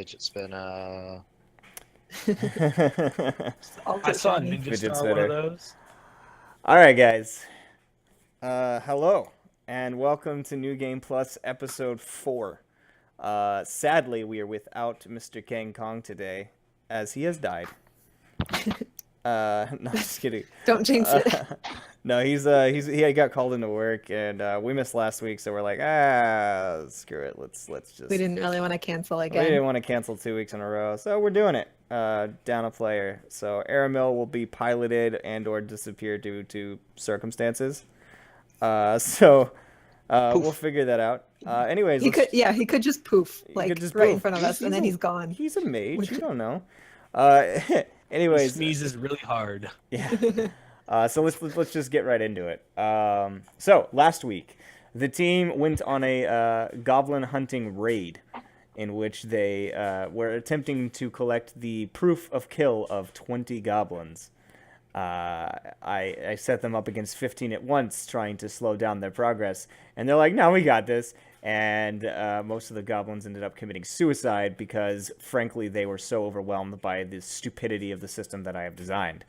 fidget spinner. I Alter saw a shiny. ninja Fidget star one of spinner. those. All right, guys. Hello, and welcome to New Game Plus Episode 4. Sadly, we are without Mr. Kang today, as he has died. No, just kidding. Don't jinx it. No, he got called into work, and we missed last week, so we're like, screw it. Let's just. We didn't really want to cancel We again. didn't want to cancel 2 weeks in a row, so we're doing it. Down a player. So Aramil will be piloted and/or disappear due to circumstances. So we'll figure that out. Anyways, He could just poof he like could just right in poof. front of us, and then he's gone. He's a mage. You don't know. He Anyways, sneezes really hard. yeah. So let's just get right into it. So last week, the team went on a goblin hunting raid, in which they were attempting to collect the proof of kill of 20 goblins. I set them up against 15 at once, trying to slow down their progress, and they're like, "No, we got this." And most of the goblins ended up committing suicide because, frankly, they were so overwhelmed by the stupidity of the system that I have designed.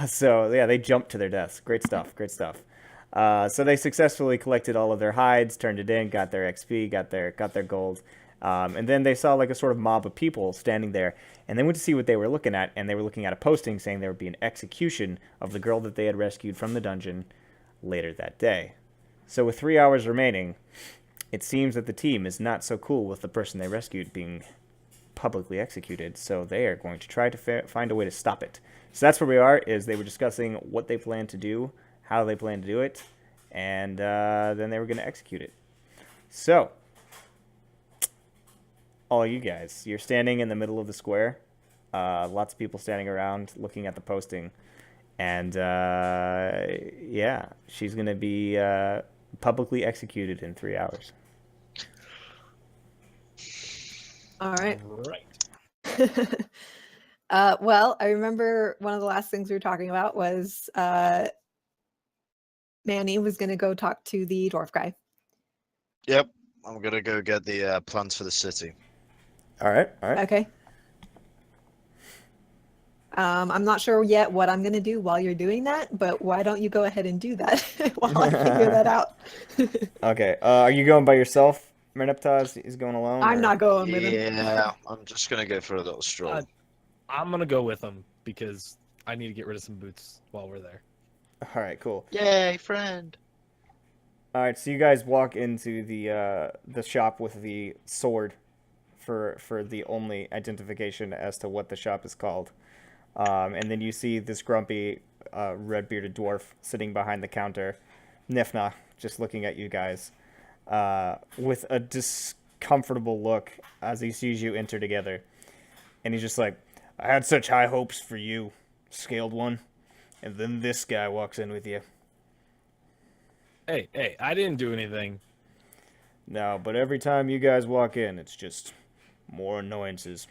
So yeah, they jumped to their deaths. Great stuff. Great stuff. So they successfully collected all of their hides, turned it in, got their XP, got their gold, and then they saw like a sort of mob of people standing there, and they went to see what they were looking at, and they were looking at a posting saying there would be an execution of the girl that they had rescued from the dungeon later that day. So with 3 hours remaining, it seems that the team is not so cool with the person they rescued being publicly executed, so they are going to try to find a way to stop it. So that's where we are, is they were discussing what they plan to do, how they plan to do it, and then they were going to execute it. So, all you guys, you're standing in the middle of the square, lots of people standing around looking at the posting, and yeah, she's going to be publicly executed in 3 hours. All right. Right. Well, I remember one of the last things we were talking about was Manny was going to go talk to the dwarf guy. Yep, I'm gonna go get the plans for the city. All right. Okay. I'm not sure yet what I'm going to do while you're doing that, but why don't you go ahead and do that while I figure that out? Okay. Are you going by yourself, Merneptah? Is going alone? I'm or- not going with him. Yeah, I'm just gonna go for a little stroll. I'm gonna go with him because I need to get rid of some boots while we're there. All right. Cool. Yay, friend! All right, so you guys walk into the shop with the sword for the only identification as to what the shop is called, and then you see this grumpy red-bearded dwarf sitting behind the counter, Nifna, just looking at you guys with a discomfortable look as he sees you enter together, and he's just like, "I had such high hopes for you, scaled one, and then this guy walks in with you." Hey, I didn't do anything. No, but every time you guys walk in, it's just more annoyances.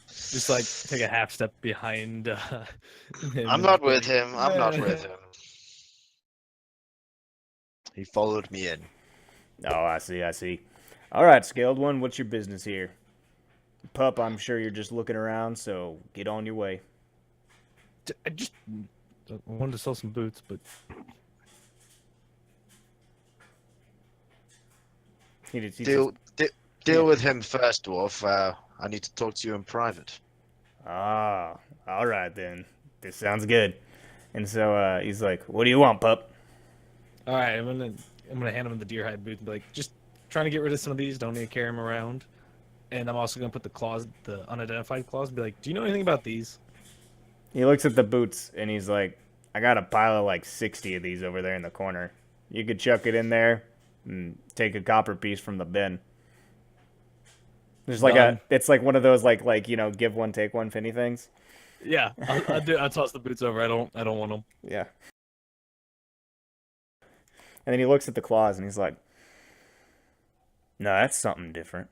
Just like take a half step behind him. I'm not with him. I'm not with him. He followed me in. Oh, I see. All right, Scaled One, what's your business here? Pup, I'm sure you're just looking around, so get on your way. I just wanted to sell some boots, but He Deal with him first, dwarf. I need to talk to you in private. Ah, all right then. This sounds good. And so he's like, "What do you want, pup?" all right, I'm gonna hand him the deer hide boots and be like, just trying to get rid of some of these. Don't need to carry them around. And I'm also gonna put the unidentified claws, and be like, do you know anything about these? He looks at the boots and he's like, "I got a pile of like 60 of these over there in the corner. You could chuck it in there and take a copper piece from the bin." There's like Done. it's like one of those like give one take one penny things. Yeah, I'll toss the boots over. I don't want them. Yeah. And then he looks at the claws and he's like, "No, that's something different."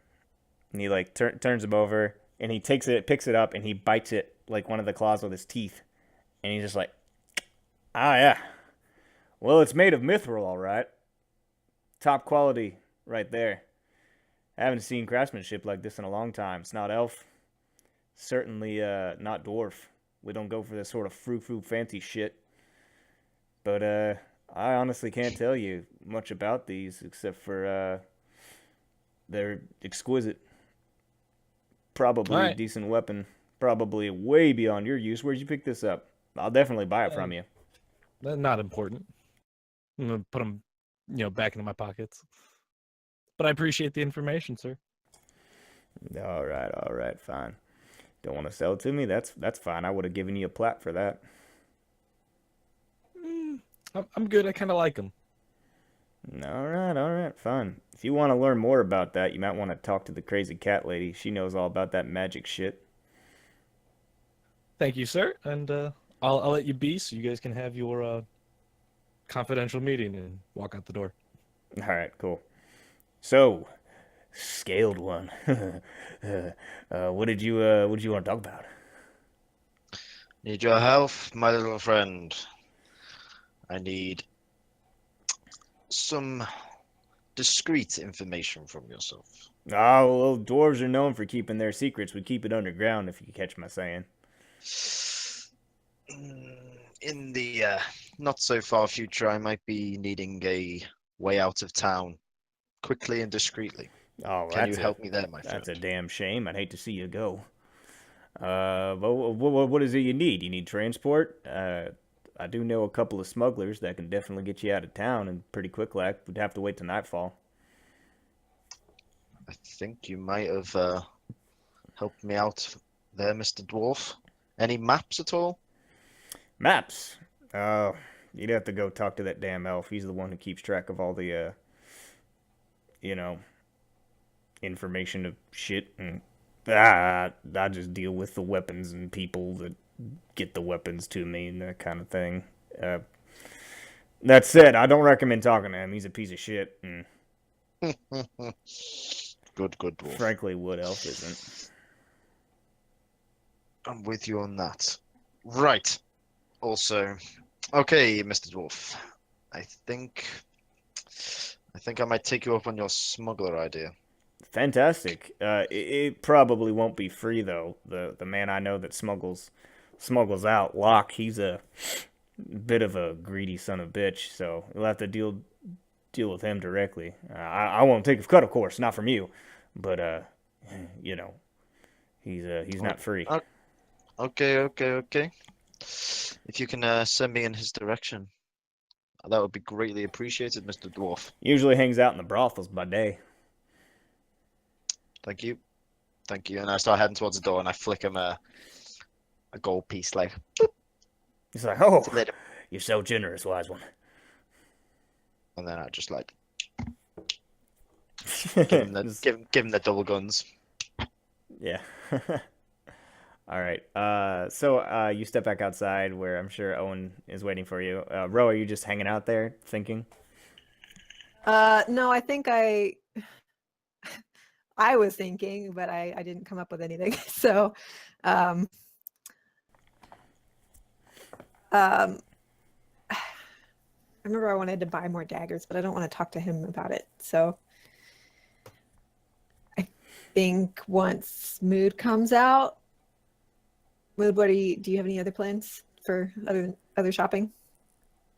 And he like turns them over and he picks it up and he bites it like one of the claws with his teeth. And he's just like, "Ah, yeah. Well, it's made of mithril, all right. Top quality right there. I haven't seen craftsmanship like this in a long time. It's not elf. Certainly not dwarf. We don't go for this sort of frou-frou fancy shit. But I honestly can't tell you much about these except for they're exquisite. Probably All a right. decent weapon. Probably way beyond your use. Where'd you pick this up? I'll definitely buy it from you. Not important. I'm gonna put them, back into my pockets. But I appreciate the information, sir. All right, fine. Don't want to sell it to me? That's fine. I would have given you a plat for that. I'm good. I kind of like them. All right, fine. If you want to learn more about that, you might want to talk to the crazy cat lady. She knows all about that magic shit. Thank you, sir. And I'll let you be so you guys can have your confidential meeting and walk out the door. All right, cool. So, scaled one. What did you want to talk about? Need your help, my little friend. I need some discreet information from yourself. Oh, well, dwarves are known for keeping their secrets. We keep it underground, if you catch my saying. In the not so far future, I might be needing a way out of town, quickly and discreetly. Oh, Can you help me there, my friend? That's a damn shame. I'd hate to see you go. But what is it you need? You need transport? I do know a couple of smugglers that can definitely get you out of town and pretty quick like. We'd have to wait till nightfall. I think you might have helped me out there, Mr. Dwarf. Any maps at all? Maps? Oh, you'd have to go talk to that damn elf. He's the one who keeps track of all the, information of shit. And I just deal with the weapons and people that get the weapons to me and that kind of thing. That said, I don't recommend talking to him. He's a piece of shit. And Good dwarf. frankly, Wood Elf isn't. I'm with you on that. Right. Also, okay, Mr. Dwarf. I think I might take you up on your smuggler idea. Fantastic. It probably won't be free though. The man I know that smuggles out, Locke, he's a bit of a greedy son of a bitch, so you'll have to deal with him directly. I won't take a cut, of course, not from you, but he's not free. Okay. If you can send me in his direction, that would be greatly appreciated, Mr. Dwarf. Usually hangs out in the brothels by day. Thank you. And I start heading towards the door, and I flick him a gold piece, like. He's like, "Oh, Later. you're so generous, wise one." And then I just like give him the double guns. Yeah. All right. So you step back outside where I'm sure Owen is waiting for you. Ro, are you just hanging out there thinking? No, I think I was thinking, but I didn't come up with anything. So, I remember I wanted to buy more daggers, but I don't want to talk to him about it. So I think once Mood comes out, Mood, do you have any other plans for other shopping?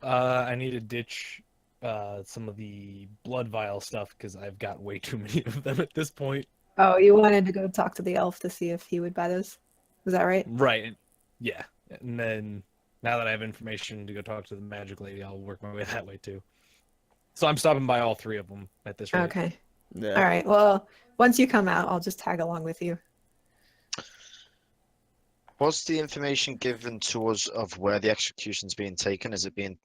I need to ditch some of the blood vial stuff because I've got way too many of them at this point. Oh, you wanted to go talk to the elf to see if he would buy those? Was that right? Right. Yeah. And then now that I have information to go talk to the magic lady, I'll work my way that way too. So I'm stopping by all three of them at this rate. Okay. Yeah. All right. Well, once you come out, I'll just tag along with you. What's the information given to us of where the execution's being taken? Is it being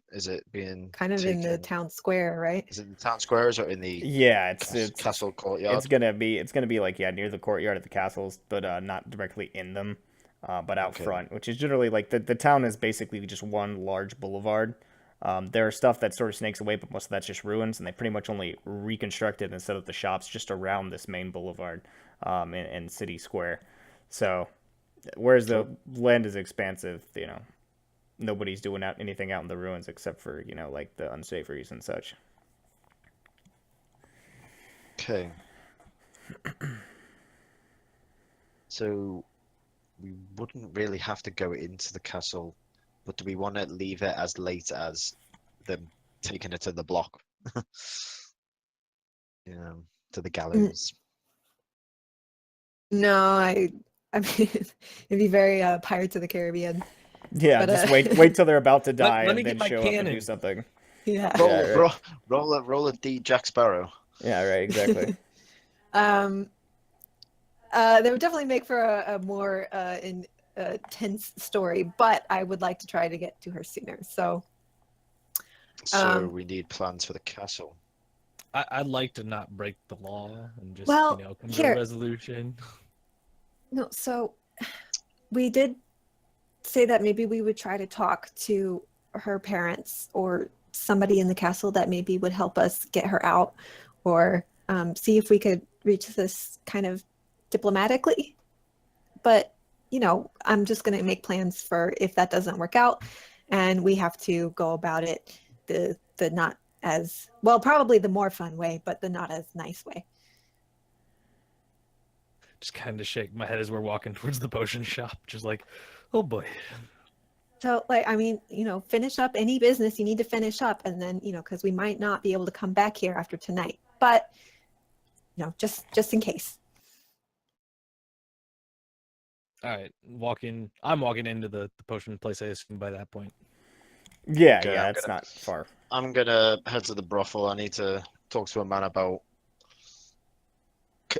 Kind of in the taken- town square, right? Is it in the town squares or in the Yeah, it's castle courtyard? it's gonna be like near the courtyard of the castles, but not directly in them, but out Okay. front, which is generally like the town is basically just one large boulevard. There are stuff that sort of snakes away, but most of that's just ruins, and they pretty much only reconstructed and set up the shops just around this main boulevard, and city square. So, whereas the land is expansive, nobody's doing anything out in the ruins except for like the unsavories and such. Okay. So we wouldn't really have to go into the castle, but do we want to leave it as late as them taking it to the block? You know, to the gallows. No, I mean, it'd be very Pirates of the Caribbean. Yeah, But just wait till they're about to die let me and then get my show up and do cannon. something. yeah. Roll, Yeah, right. roll a D Jack Sparrow. Yeah, right, exactly. um, they would definitely make for a more intense story, but I would like to try to get to her sooner. So, So we need plans for the castle. I'd like to not break the law and just, Well, come to here. a resolution. no, so we did say that maybe we would try to talk to her parents or somebody in the castle that maybe would help us get her out, or see if we could reach this kind of diplomatically. But I'm just going to make plans for if that doesn't work out and we have to go about it the not as well, probably the more fun way, but the not as nice way. Just kind of shake my head as we're walking towards the potion shop. Just like, oh boy. So, like, I mean, finish up any business you need to finish up, and then, because we might not be able to come back here after tonight, but just in case. All right, I'm walking into the potion place, I assume, by that point. Yeah, Okay, yeah, I'm it's gonna- not far. I'm gonna head to the brothel. I need to talk to a man about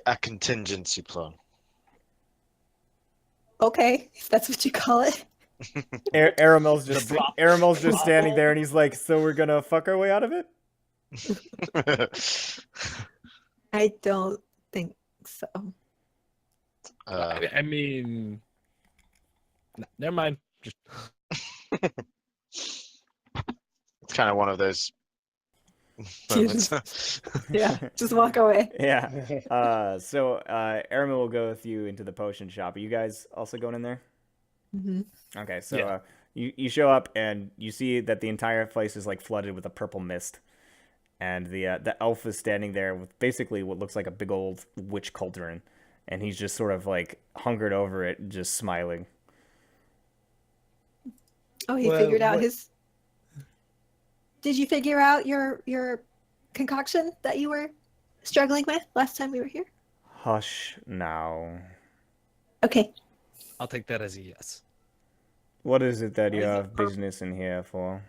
a contingency plan. Okay, if that's what you call it. Aramel's The just brothel. Aramel's just standing there, and he's like, "So we're gonna fuck our way out of it?" I don't think so. I mean, never mind. Just it's kind of one of those moments. Yeah, just walk away. Yeah. So Aramil will go with you into the potion shop. Are you guys also going in there? Hmm. Okay, so Yeah. you show up and you see that the entire place is like flooded with a purple mist, and the elf is standing there with basically what looks like a big old witch cauldron, and he's just sort of like hungered over it, just smiling. Oh, he Well, figured out what- his. Did you figure out your concoction that you were struggling with last time we were here? Hush now. Okay. I'll take that as a yes. What is it that you Why is it have business in here for?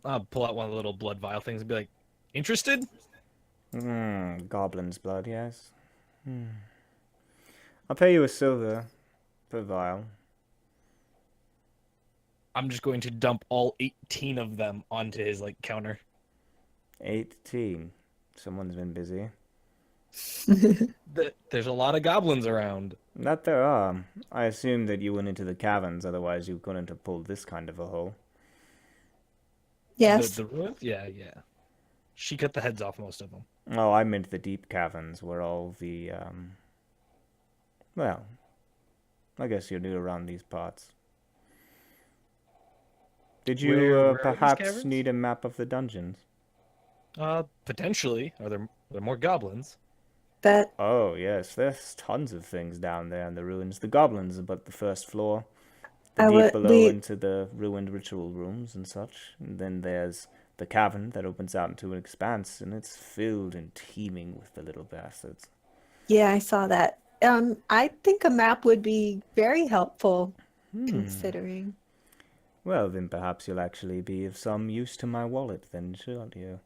I'll pull out one of the little blood vial things and be like, interested? Goblin's blood, yes. I'll pay you a silver per vial. I'm just going to dump all 18 of them onto his counter. 18. Someone's been busy. There's a lot of goblins around. That there are. I assumed that you went into the caverns, otherwise you couldn't have pulled this kind of a hole. Yes. The ruins? Yeah. She cut the heads off most of them. Oh, I meant the deep caverns, where all the, well, I guess you're new around these parts. Did you Where are these perhaps caverns? need a map of the dungeons? Potentially. Are there more goblins? That Oh, yes, there's tons of things down there in the ruins. The goblins are but the first floor. The deep below into the ruined ritual rooms and such. And then there's the cavern that opens out into an expanse, and it's filled and teeming with the little bastards. Yeah, I saw that. I think a map would be very helpful, considering. Well, then perhaps you'll actually be of some use to my wallet, then, shan't you?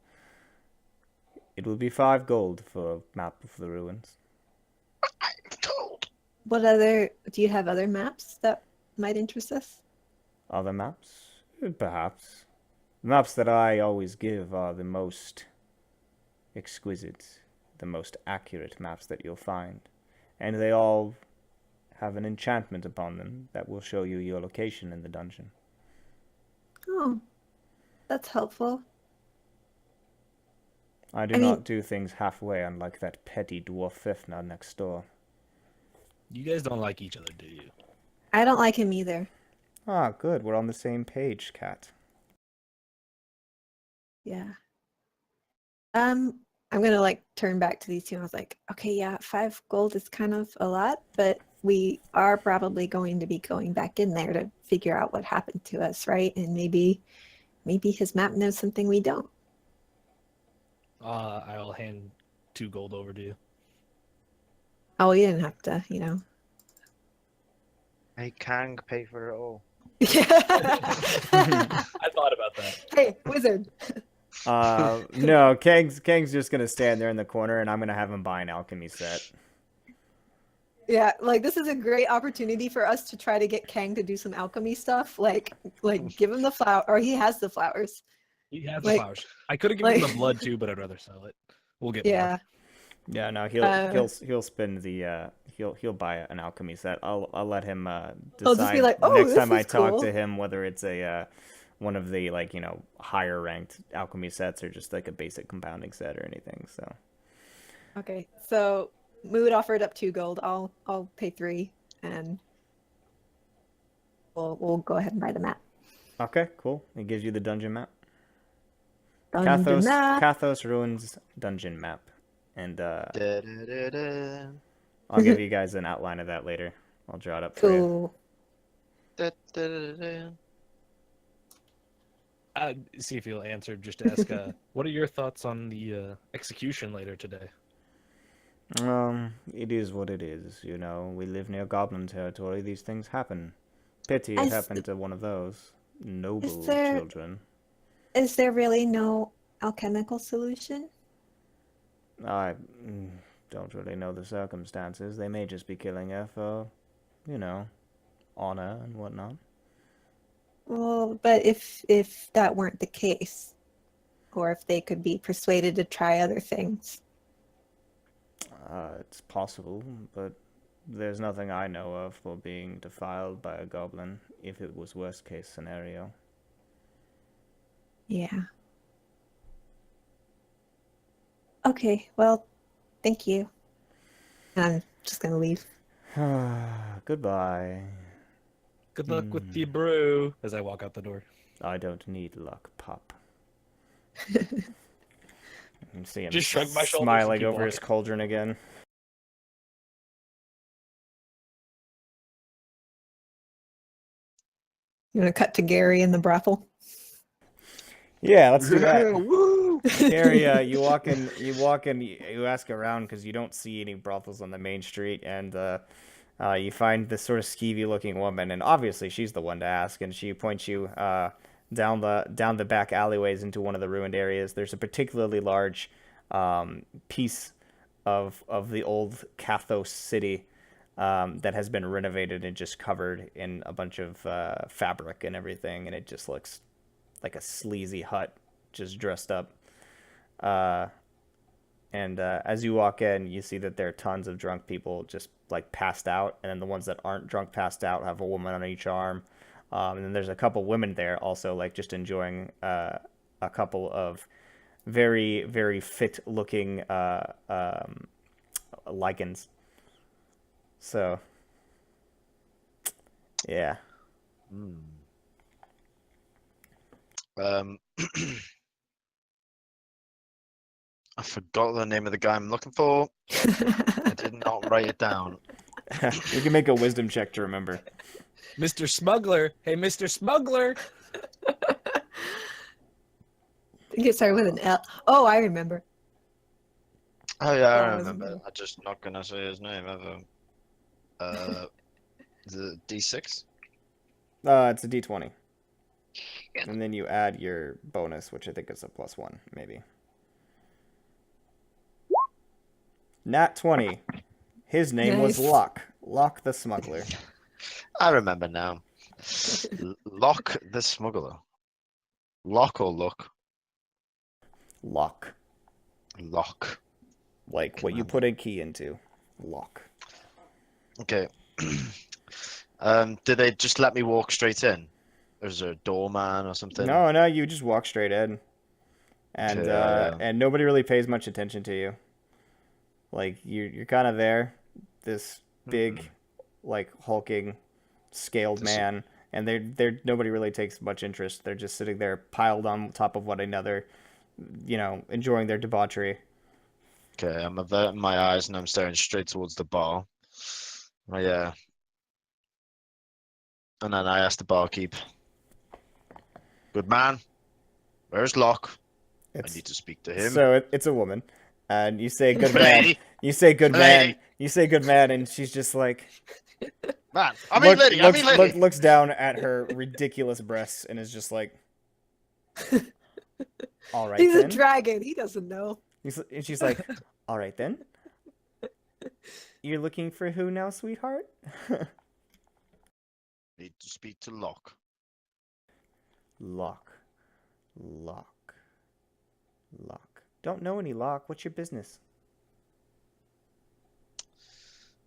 It will be 5 gold for a map of the ruins. Do you have other maps that might interest us? Other maps? Perhaps. The maps that I always give are the most exquisite, the most accurate maps that you'll find. And they all have an enchantment upon them that will show you your location in the dungeon. Oh, that's helpful. I do not do things halfway, unlike that petty dwarf Fifna next door. You guys don't like each other, do you? I don't like him either. Ah, good. We're on the same page, Kat. Yeah. I'm gonna like turn back to these two. And I was like, okay, yeah, 5 gold is kind of a lot, but we are probably going to be going back in there to figure out what happened to us, right? And maybe his map knows something we don't. I'll hand 2 gold over to you. Oh, you didn't have to, you know. Hey, Kang, pay for it all. Yeah. I thought about that. Hey, wizard. No, Kang's just gonna stand there in the corner, and I'm gonna have him buy an alchemy set. Yeah, like this is a great opportunity for us to try to get Kang to do some alchemy stuff. Like give him the flower, or he has the flowers. He has Like- the flowers. I could have given him like- the blood too, but I'd rather sell it. We'll get Yeah. more. Yeah, no, he'll spend the he'll buy an alchemy set. I'll let him He'll decide just be like, "Oh, next this time I is talk cool." to him whether it's a one of the like, you know, higher ranked alchemy sets or just like a basic compounding set or anything. So Okay, so Mood offered up 2 gold. I'll pay 3, and we'll go ahead and buy the map. okay, cool. It gives you the dungeon map. Dungeon map. Kathos Ruins dungeon map. And Da-da-da-da. I'll give you guys an outline of that later. I'll draw it up for you. Cool. Da-da-da-da. See if you'll answer. Just to ask, what are your thoughts on the execution later today? It is what it is, you know. We live near goblin territory. These things happen. Pity it Is- happened to one of those noble there- children. Is there really no alchemical solution? I don't really know the circumstances. They may just be killing her for, you know, honor and whatnot. Well, but if that weren't the case, or if they could be persuaded to try other things. It's possible, but there's nothing I know of for being defiled by a goblin if it was worst case scenario. Yeah. Okay, well, thank you. I'm just gonna leave. Goodbye. Good luck with the brew. As I walk out the door. I don't need luck, Pop. You see him Just shrug my shoulders and smiling keep over his walking. cauldron again. You want to cut to Gary in the brothel? Yeah, let's do that. Woo! Gary, you walk in, you ask around because you don't see any brothels on the main street, and you find this sort of skeevy-looking woman, and obviously she's the one to ask, and she points you down the back alleyways into one of the ruined areas. There's a particularly large piece of the old Kathos city that has been renovated and just covered in a bunch of fabric and everything, and it just looks like a sleazy hut, just dressed up. And as you walk in, you see that there are tons of drunk people just like passed out, and then the ones that aren't drunk passed out have a woman on each arm. And then there's a couple women there also, like just enjoying a couple of very, very fit-looking lichens. So, yeah. I forgot the name of the guy I'm looking for. I did not write it down. You can make a wisdom check to remember. Mr. Smuggler. Hey, Mr. Smuggler. I think it started with an L. Oh, I remember. Oh yeah, Oh, I it was remember. me. I'm just not gonna say his name ever. The D6. It's a D20. And then you add your bonus, which I think is a +1, maybe. Nat 20. His name was Nice. Locke. Locke the Smuggler. I remember now. Lock the Smuggler. Lock or look? Locke. Lock. Like what you put a key into. Locke. Okay. Did they just let me walk straight in? Or is there a doorman or something? No, you just walk straight in. And Okay. and nobody really pays much attention to you. Like you're kind of there, this big, like hulking, scaled man, and they're nobody really takes much interest. They're just sitting there piled on top of one another, you know, enjoying their debauchery. Okay, I'm averting my eyes and I'm staring straight towards the bar. And then I ask the barkeep, "Good man, where's Locke? I It's need to speak to him." so it's a woman, and you say good man. Lady, You say good man. lady, You say good man, and she's just like man. I mean lady. I mean lady. looks down at her ridiculous breasts and is just like, all right He's a then. dragon. He doesn't know. And she's like, all right then. You're looking for who now, sweetheart? Need to speak to Locke. Locke. Don't know any Locke. What's your business?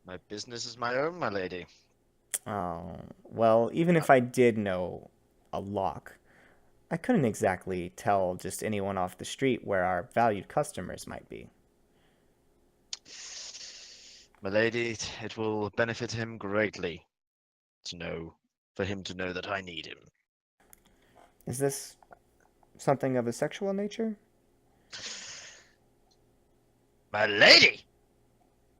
My business is my own, my lady. Oh, well, even if I did know a Locke, I couldn't exactly tell just anyone off the street where our valued customers might be. My lady, it will benefit him greatly for him to know that I need him. Is this something of a sexual nature? My lady!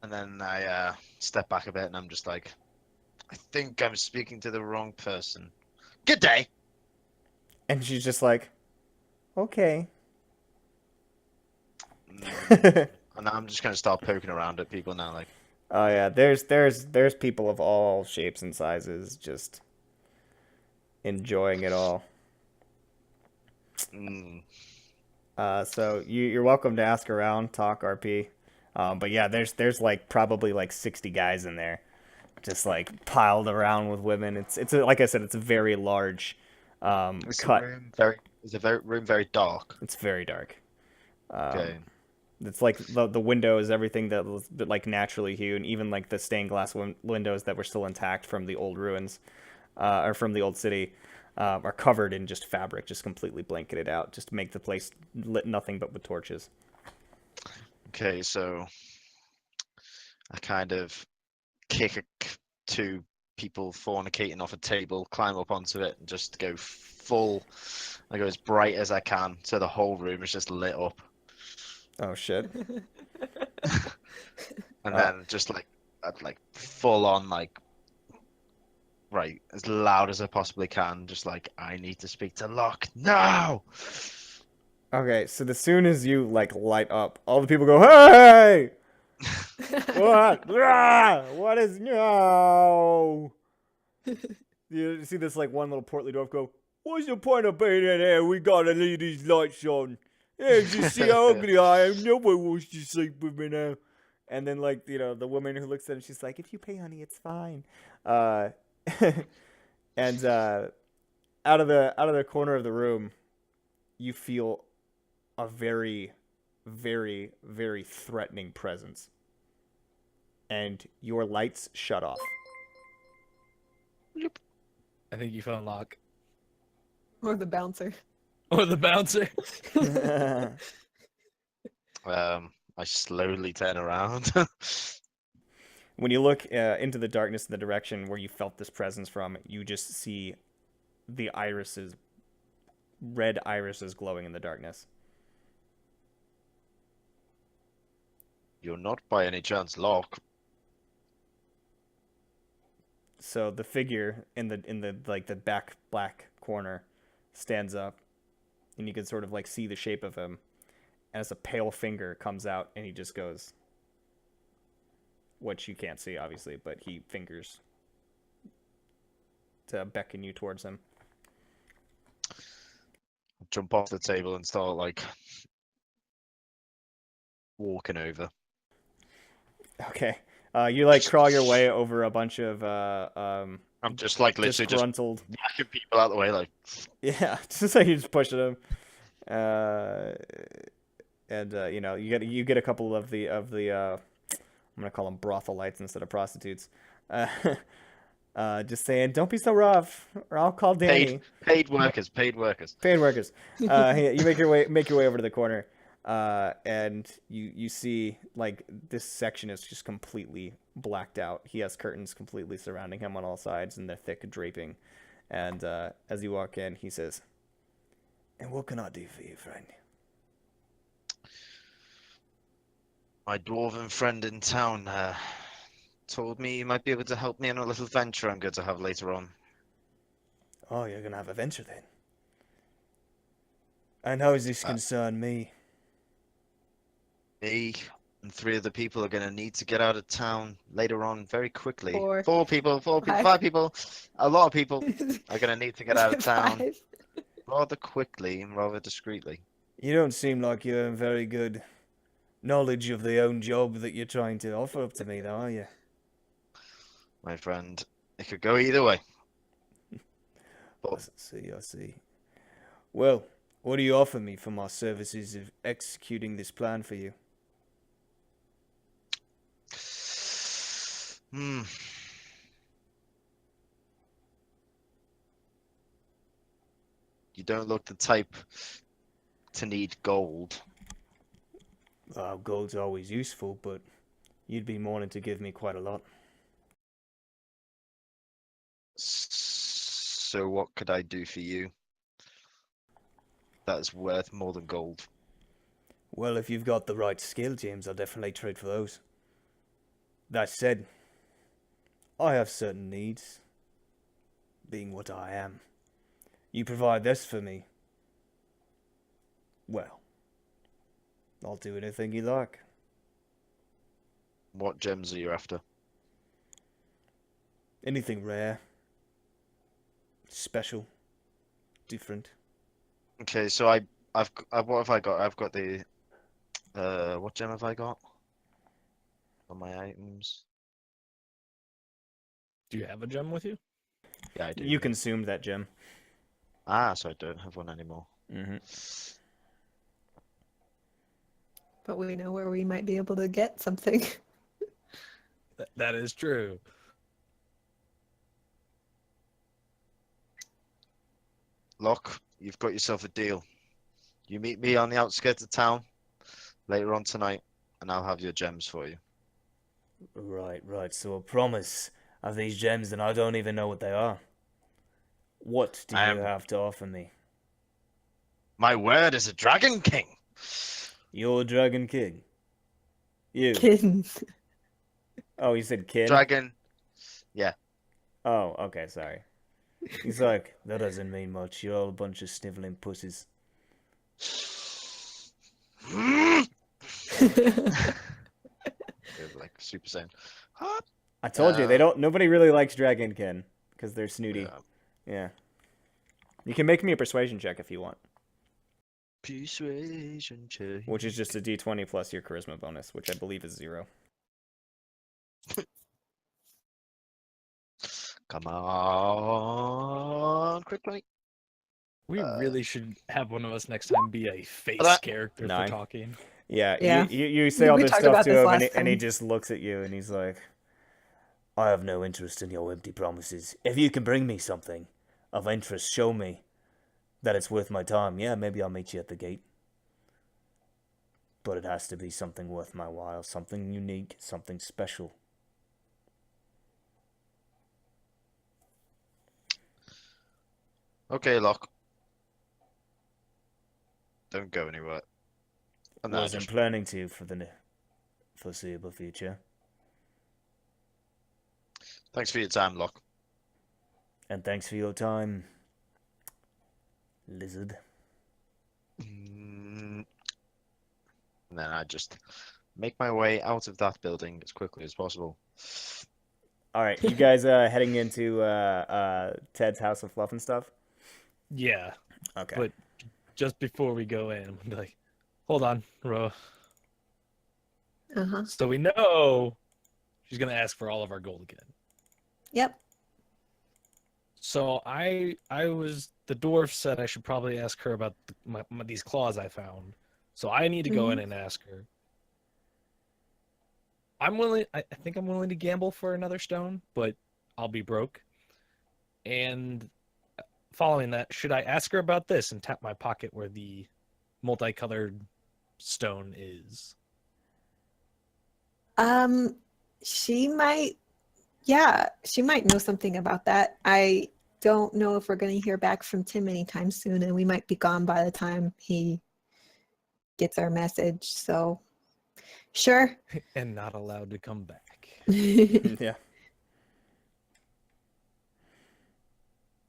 And then I step back a bit and I'm just like, I think I'm speaking to the wrong person. Good day! And she's just like, okay. And I'm just gonna start poking around at people now, like, Oh yeah, there's people of all shapes and sizes just enjoying it all. mm, So you're welcome to ask around, talk RP. But yeah, there's like probably like 60 guys in there, just like piled around with women. Like I said, it's a very large cut. is the room very dark? It's very dark. Okay. It's like the windows, everything that was like naturally hewn, even like the stained glass windows that were still intact from the old ruins, or from the old city, are covered in just fabric, just completely blanketed out, just to make the place lit nothing but with torches. Okay, so I kind of kick two people fornicating off a table, climb up onto it, and just go full. I go as bright as I can, so the whole room is just lit up. Oh shit! And then just like full on right as loud as I possibly can, just like, I need to speak to Locke now. Okay, so as soon as you like light up, all the people go, "Hey! What? Ah! What is no?" You see this like one little portly dwarf go, "What's the point of being in here? We gotta leave these lights on. Yeah, just see how ugly I am. Nobody wants to sleep with me now." And then like the woman who looks at him, she's like, "If you pay, honey, it's fine." And out of the corner of the room, you feel a very, very, very threatening presence, and your lights shut off. I think you found Locke. Or the bouncer. Or the bouncer. I slowly turn around. When you look into the darkness in the direction where you felt this presence from, you just see the red irises glowing in the darkness. You're not by any chance Locke? So the figure in the like the back black corner stands up, and you can sort of like see the shape of him, and as a pale finger comes out, and he just goes, which you can't see obviously, but he fingers to beckon you towards him. Jump off the table and start like walking over. Okay. You like crawl your way over a bunch of I'm just like literally just disgruntled. whacking people out of the way, like, Yeah, just like you're just pushing them. And you get a couple of the I'm gonna call them brothelites instead of prostitutes. Just saying, don't be so rough, or I'll call Danny. paid workers. Paid workers. You make your way over to the corner, and you see like this section is just completely blacked out. He has curtains completely surrounding him on all sides, and they're thick draping. And as you walk in, he says, "And what can I do for you, friend?" My dwarven friend in town told me you might be able to help me in a little venture I'm going to have later on. Oh, you're gonna have a venture then. And how does this Uh, concern me? Me and 3 other people are going to need to get out of town later on very quickly. 4, 4 people, 5 5. people, a lot of people are going to need to get out of town 5. rather quickly and rather discreetly. You don't seem like you have very good knowledge of the own job that you're trying to offer up to me, though, are you? My friend, it could go either way. I see, I see. Well, what do you offer me for my services of executing this plan for you? Hmm. You don't look the type to need gold. Gold's always useful, but you'd be wanting to give me quite a lot. So what could I do for you that is worth more than gold? Well, if you've got the right skill, James, I'll definitely trade for those. That said, I have certain needs, being what I am. You provide this for me. Well, I'll do anything you like. What gems are you after? Anything rare, special, different. Okay, so what have I got? I've got the what gem have I got on my items? Do you have a gem with you? Yeah, I do. You consumed that gem. So I don't have one anymore. Mm-hmm. But we know where we might be able to get something. That is true. Locke, you've got yourself a deal. You meet me on the outskirts of town later on tonight, and I'll have your gems for you. Right, right. So a promise of these gems, and I don't even know what they are. What do you have to offer me? My word is a Dragon King. You're Dragon King. You. Kittens. Oh, you said kid? Dragon. Yeah. Oh, okay, sorry. He's like, that doesn't mean much. You're all a bunch of sniveling pussies. Like Super Saiyan. I told you, nobody really likes Dragon King, because they're snooty. Yeah. You can make me a persuasion check if you want. Persuasion check. Which is just a d20 plus your charisma bonus, which I believe is 0. Come on, quickly. We really should have one of us next time be a face that- character 9. for talking. Yeah, Yeah. You say all We this talked stuff about to this him, last and he time. just looks at you, and he's like, I have no interest in your empty promises. If you can bring me something of interest, show me that it's worth my time. Yeah, maybe I'll meet you at the gate. But it has to be something worth my while, something unique, something special. Okay, Locke. Don't go anywhere. And then I Wasn't just- planning to for the foreseeable future. Thanks for your time, Locke. And thanks for your time, lizard. And then I just make my way out of that building as quickly as possible. All right, you guys heading into Ted's House of Fluff and stuff? Yeah, Okay. but just before we go in, I'm gonna be like, hold on, Ro. Uh-huh. So we know she's gonna ask for all of our gold again. Yep. So the dwarf said I should probably ask her about these claws I found. So I need to go in and ask her. I think I'm willing to gamble for another stone, but I'll be broke. And following that, should I ask her about this and tap my pocket where the multicolored stone is? She might know something about that. I don't know if we're going to hear back from Tim anytime soon, and we might be gone by the time he gets our message. So Sure. and not allowed to come back. Yeah.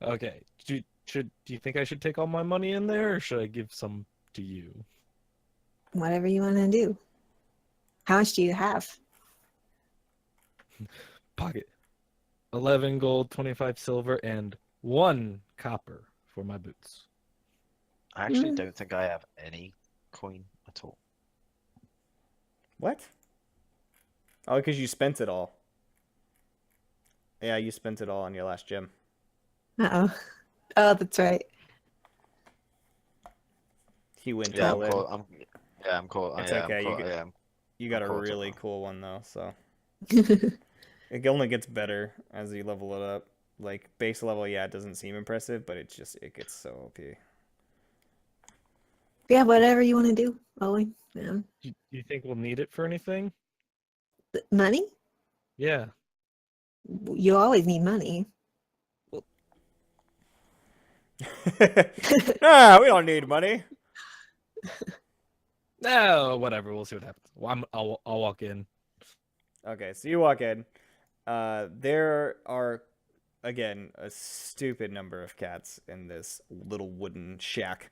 Okay. Do you think I should take all my money in there, or should I give some to you? Whatever you want to do. How much do you have? Pocket. 11 gold, 25 silver, and 1 copper for my boots. I actually Mm. don't think I have any coin at all. What? Oh, because you spent it all. Yeah, you spent it all on your last gym. Uh-oh. Oh, that's right. He went Yeah, all in. I'm caught. It's Yeah, okay, I'm you caught. get- Yeah, You got a caught up really now. cool one though, so it only gets better as you level it up. Like base level, yeah, it doesn't seem impressive, but it gets so OP. Yeah, whatever you want to do, Owen. Yeah. Do you think we'll need it for anything? Money? Yeah. You always need money. Nah, we don't need money. No, whatever. We'll see what happens. Well, I'll walk in. Okay, so you walk in. There are again a stupid number of cats in this little wooden shack.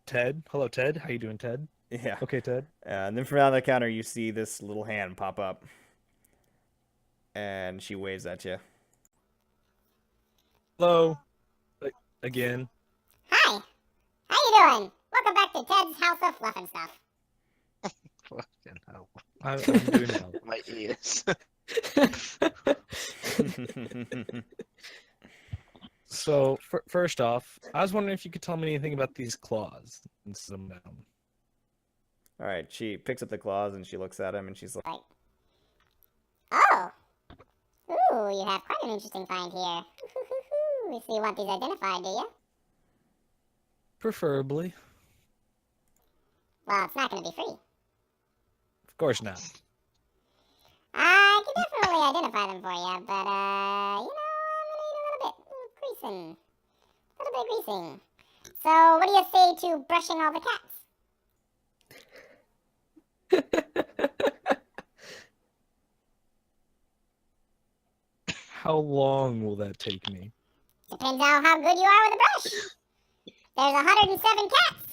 Ted. Hello, Ted. How you doing, Ted? Yeah. Okay, Ted. And then from down the counter, you see this little hand pop up, and she waves at you. Hello. Again. Hi, how you doing? Welcome back to Ted's House of Fluff and Stuff. Fucking hell. I'm doing well. My ears. So, first off, I was wondering if you could tell me anything about these claws. And some down. All right, she picks up the claws and she looks at him and she's like, Oh! Ooh, you have quite an interesting find here. So you want these identified, do you? Preferably. Well, it's not going to be free. Of course not. I can definitely identify them for you, but, I'm going to need a little bit greasing. A little bit greasing. So, what do you say to brushing all the cats? How long will that take me? Depends on how good you are with a brush. There's 107 cats.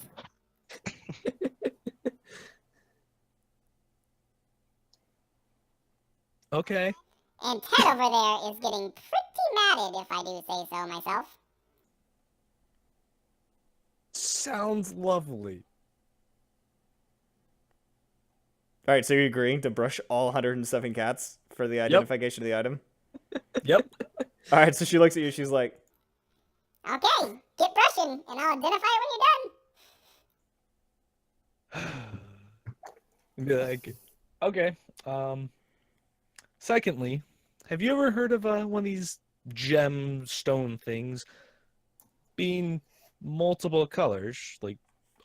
Okay. And Ted over there is getting pretty matted, if I do say so myself. Sounds lovely. "All right, so you're agreeing to brush all 107 cats for the identification of the item?" Yep. All right, so she looks at you. She's like, Okay, get brushing, and I'll identify it when you're done. Be like, okay. Secondly, have you ever heard of one of these gem stone things being multiple colors, like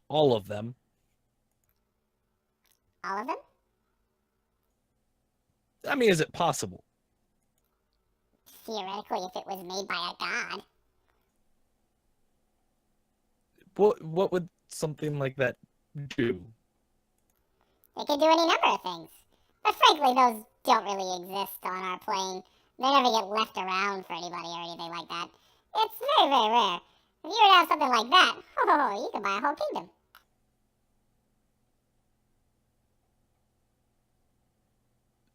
all of them? All of them? I mean, is it possible? Theoretically, if it was made by a god. What would something like that do? It could do any number of things. But frankly, those don't really exist on our plane. They never get left around for anybody or anything like that. It's very, very rare. If you were to have something like that, oh, you could buy a whole kingdom.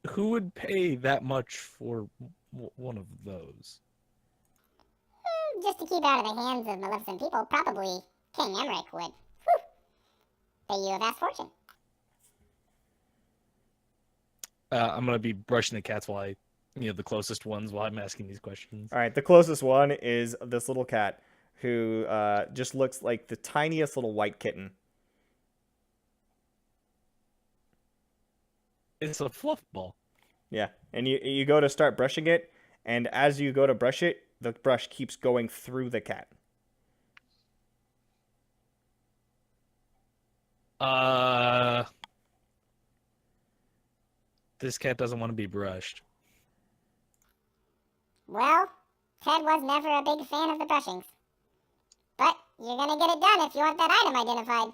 Who would pay that much for one of those? Just to keep out of the hands of maleficent people, probably King Emmerich would. Whew. Pay you a vast fortune. I'm gonna be brushing the cats while the closest ones while I'm asking these questions. "All right, the closest one is this little cat who just looks like the tiniest little white kitten." It's a fluff ball. Yeah, and you go to start brushing it, and as you go to brush it, the brush keeps going through the cat. This cat doesn't want to be brushed. Well, Ted was never a big fan of the brushings. But you're gonna get it done if you want that item identified.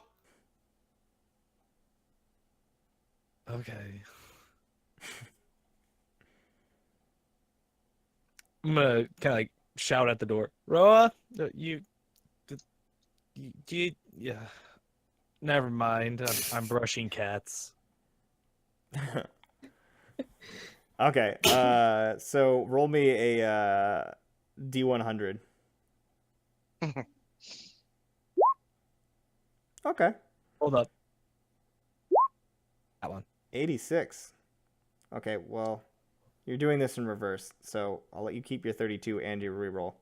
Okay. I'm gonna kind of like shout at the door. Roa, yeah. Never mind. I'm brushing cats. Okay. So roll me a D100. Okay. Hold up. That one. 86. Okay, well, you're doing this in reverse, so I'll let you keep your 32 and your reroll.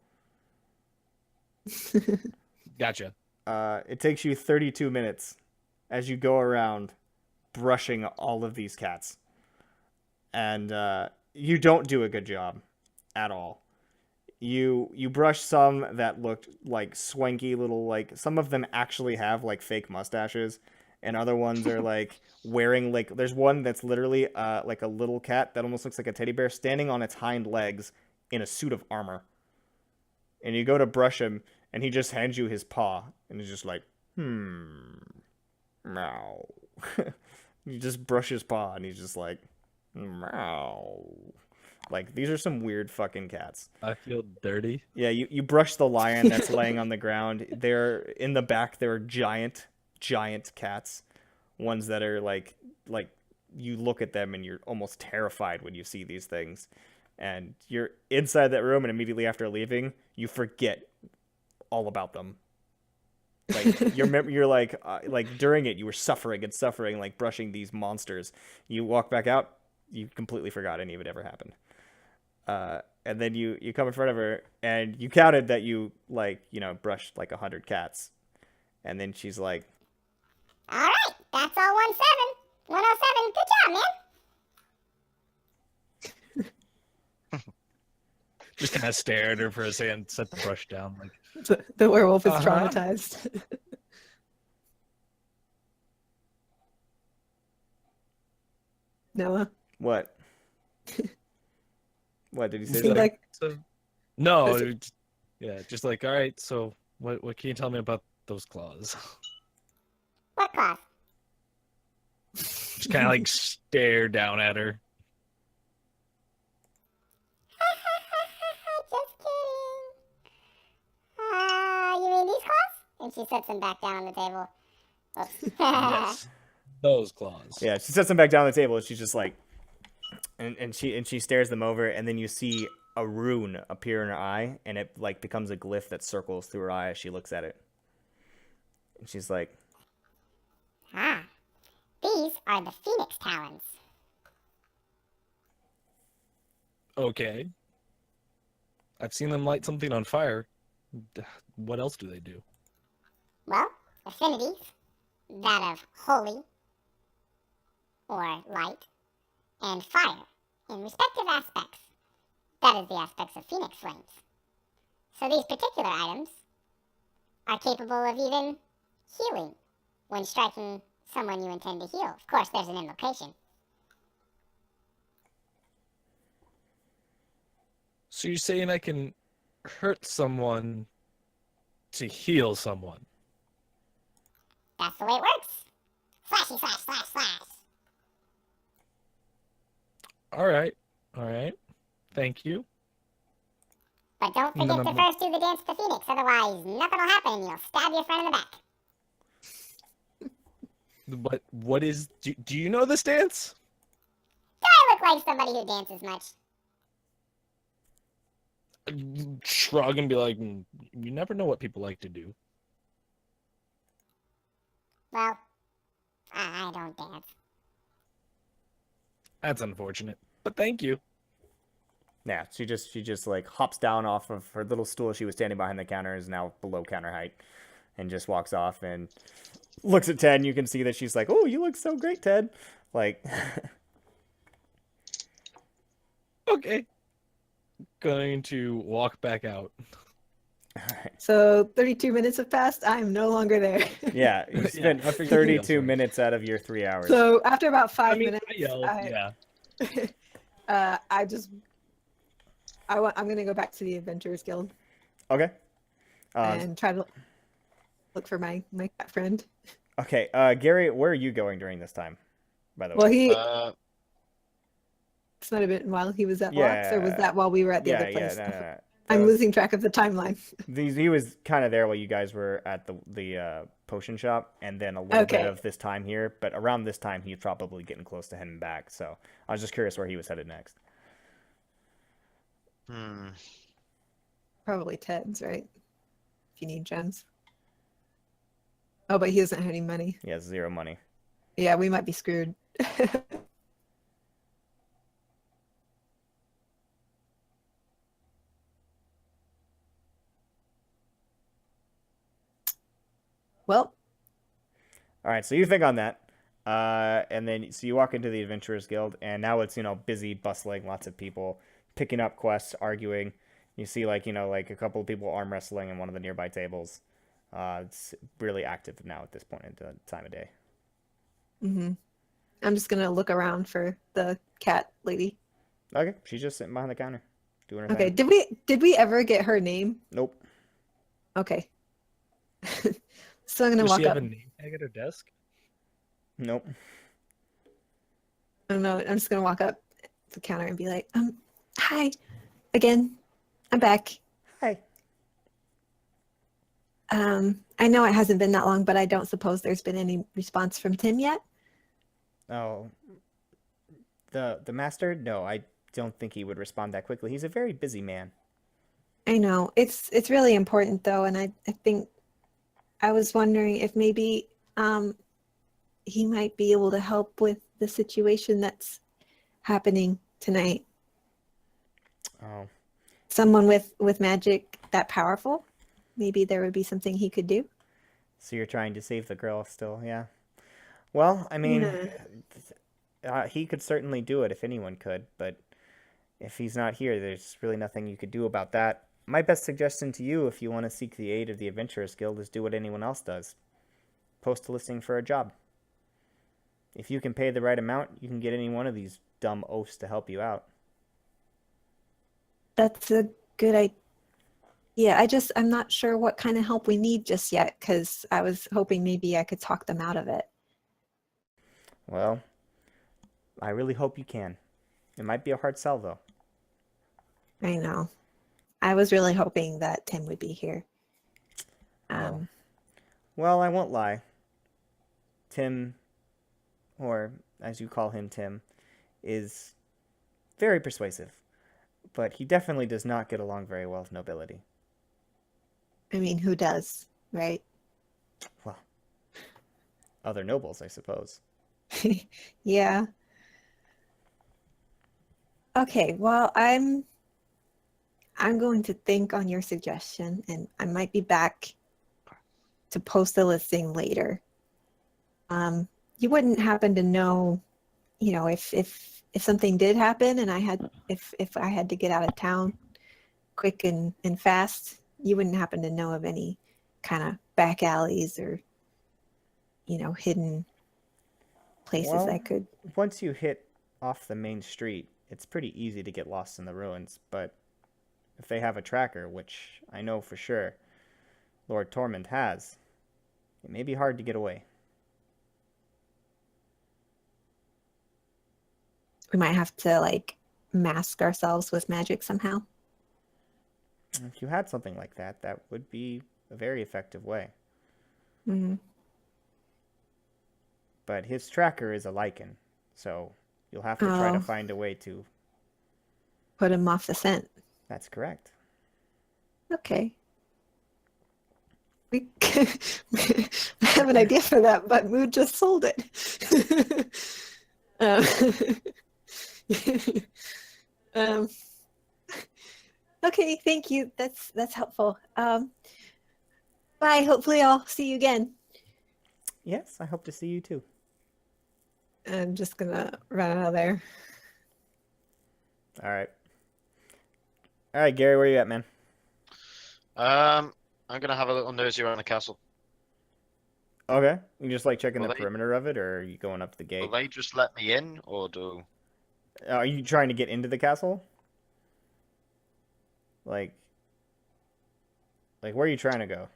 Gotcha. It takes you 32 minutes as you go around brushing all of these cats. And you don't do a good job at all. You brush some that looked like swanky little, like, some of them actually have like fake mustaches, and other ones are like wearing, like, there's one that's literally like a little cat that almost looks like a teddy bear standing on its hind legs in a suit of armor. And you go to brush him, and he just hands you his paw, and he's just like, meow. You just brush his paw, and he's just like, meow. Like, these are some weird fucking cats. I feel dirty. Yeah, you brush the lion that's laying on the ground. They're in the back. There are giant cats. Ones that are like you look at them and you're almost terrified when you see these things. And you're inside that room, and immediately after leaving, you forget all about them. Like you're like during it, you were suffering, like brushing these monsters. You walk back out, you completely forgot any of it ever happened. And then you come in front of her, and you counted that you, like, you know, brushed like 100 cats. And then she's like, All right, that's all 107. Good job, man. Just kind of stare at her for a second, set the brush down. Like, The werewolf is Uh-huh. traumatized. Noah, what? What did he say? is he something? like so, no, Is yeah, just like, all right. So, what can you tell me about those claws? What class? Just kind of like stare down at her. Just kidding. You mean these claws? And she sets them back down on the table. Oops. Yes, those claws. Yeah, she sets them back down on the table, and she's just like, and she stares them over, and then you see a rune appear in her eye, and it like becomes a glyph that circles through her eye as she looks at it. And she's like, These are the phoenix talons. Okay. I've seen them light something on fire. What else do they do? Well, affinities, that of holy, or light, and fire, in respective aspects. That is the aspects of phoenix flames. So these particular items are capable of even healing when striking someone you intend to heal. Of course, there's an invocation. So you're saying I can hurt someone to heal someone? That's the way it works. Slashy, slash, slash, slash. All right. Thank you. But don't forget to first do the dance to Phoenix, otherwise nothing will happen and you'll stab your friend in the back. What is? Do you know this dance? Do I look like somebody who dances much? Shrug and be like, you never know what people like to do. Well, I don't dance. That's unfortunate, but thank you. yeah, she just like hops down off of her little stool she was standing behind the counter, is now below counter height, and just walks off and looks at Ted. And you can see that she's like, "Oh, you look so great, Ted." Like, Okay. Going to walk back out. so 32 minutes have passed? I'm no longer there. yeah, you Yeah, spent I figured 32 you- minutes out of your 3 hours. So after about 5 I mean, minutes, I yelled, yeah. I'm gonna go back to the Adventurers Guild Okay. and try to look for my cat friend. Okay, Gary, where are you going during this time? by the Well, way. this might have been while he was at Locke's, or was Yeah. that while we were at the Yeah, other place? no. That I'm was- losing track of the timeline. he was kind of there while you guys were at the potion shop, and then a little bit Okay. of this time here. But around this time, he's probably getting close to heading back. So I was just curious where he was headed next. Probably Ted's, right? If you need gems. Oh, but he doesn't have any money. He has 0 money. Yeah, we might be screwed. Well, All right, so you think on that, and then so you walk into the Adventurers Guild, and now it's busy, bustling, lots of people picking up quests, arguing. You see like a couple of people arm wrestling in one of the nearby tables. It's really active now at this point in the time of day. I'm just gonna look around for the cat lady. Okay, she's just sitting behind the counter, doing her Okay, thing. did we ever get her name? Nope. Okay. So I'm gonna Does walk she have up. a name tag at her desk? Nope. I don't know. I'm just gonna walk up to the counter and be like, hi, again, I'm back. Hi. I know it hasn't been that long, but I don't suppose there's been any response from Tim yet. Oh, the master? No, I don't think he would respond that quickly. He's a very busy man. I know it's really important though, and I think I was wondering if maybe he might be able to help with the situation that's happening tonight. Oh. Someone with magic that powerful, maybe there would be something he could do. So you're trying to save the girl still, yeah? Well, I mean, he could certainly do it if anyone could, but if he's not here, there's really nothing you could do about that. My best suggestion to you, if you want to seek the aid of the Adventurers Guild, is do what anyone else does. Post a listing for a job. If you can pay the right amount, you can get any one of these dumb oafs to help you out. That's a good idea. Yeah, I'm not sure what kind of help we need just yet, because I was hoping maybe I could talk them out of it. Well, I really hope you can. It might be a hard sell, though. I know. I was really hoping that Tim would be here. Well, I won't lie. Tim, or as you call him, Tim, is very persuasive, but he definitely does not get along very well with nobility. I mean, who does, right? Well, other nobles, I suppose. Yeah. Okay, well, I'm going to think on your suggestion, and I might be back to post the listing later. You wouldn't happen to know, if something did happen and if I had to get out of town quick and fast, you wouldn't happen to know of any kind of back alleys or, hidden places Well, I could. Once you hit off the main street, it's pretty easy to get lost in the ruins, but if they have a tracker, which I know for sure Lord Tormund has, it may be hard to get away. We might have to mask ourselves with magic somehow. If you had something like that, that would be a very effective way. Mm-hmm. But his tracker is a lichen, so you'll have to try to Oh. find a way to... Put him off the scent. That's correct. Okay. We I have an idea for that, but Mood just sold it. um, okay, thank you. That's helpful. Bye. Hopefully I'll see you again. Yes, I hope to see you too. I'm just gonna run out of there. All right. All right, Gary, where you at, man? I'm gonna have a little nosy around the castle. Okay. You just checking Will the they- perimeter of it, or are you going up the gate? Will they just let me in, or do? Are you trying to get into the castle? Like where are you trying to go?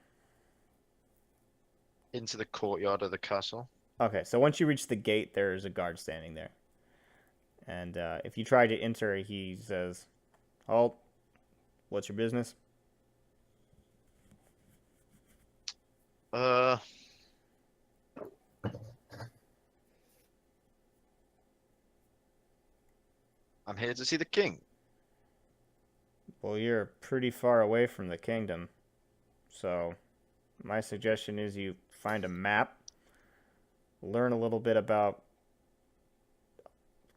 Into the courtyard of the castle? Okay, so once you reach the gate, there's a guard standing there. And if you try to enter, he says, "Halt, what's your business?" Uh, I'm here to see the king. Well, you're pretty far away from the kingdom. So, my suggestion is you find a map, learn a little bit about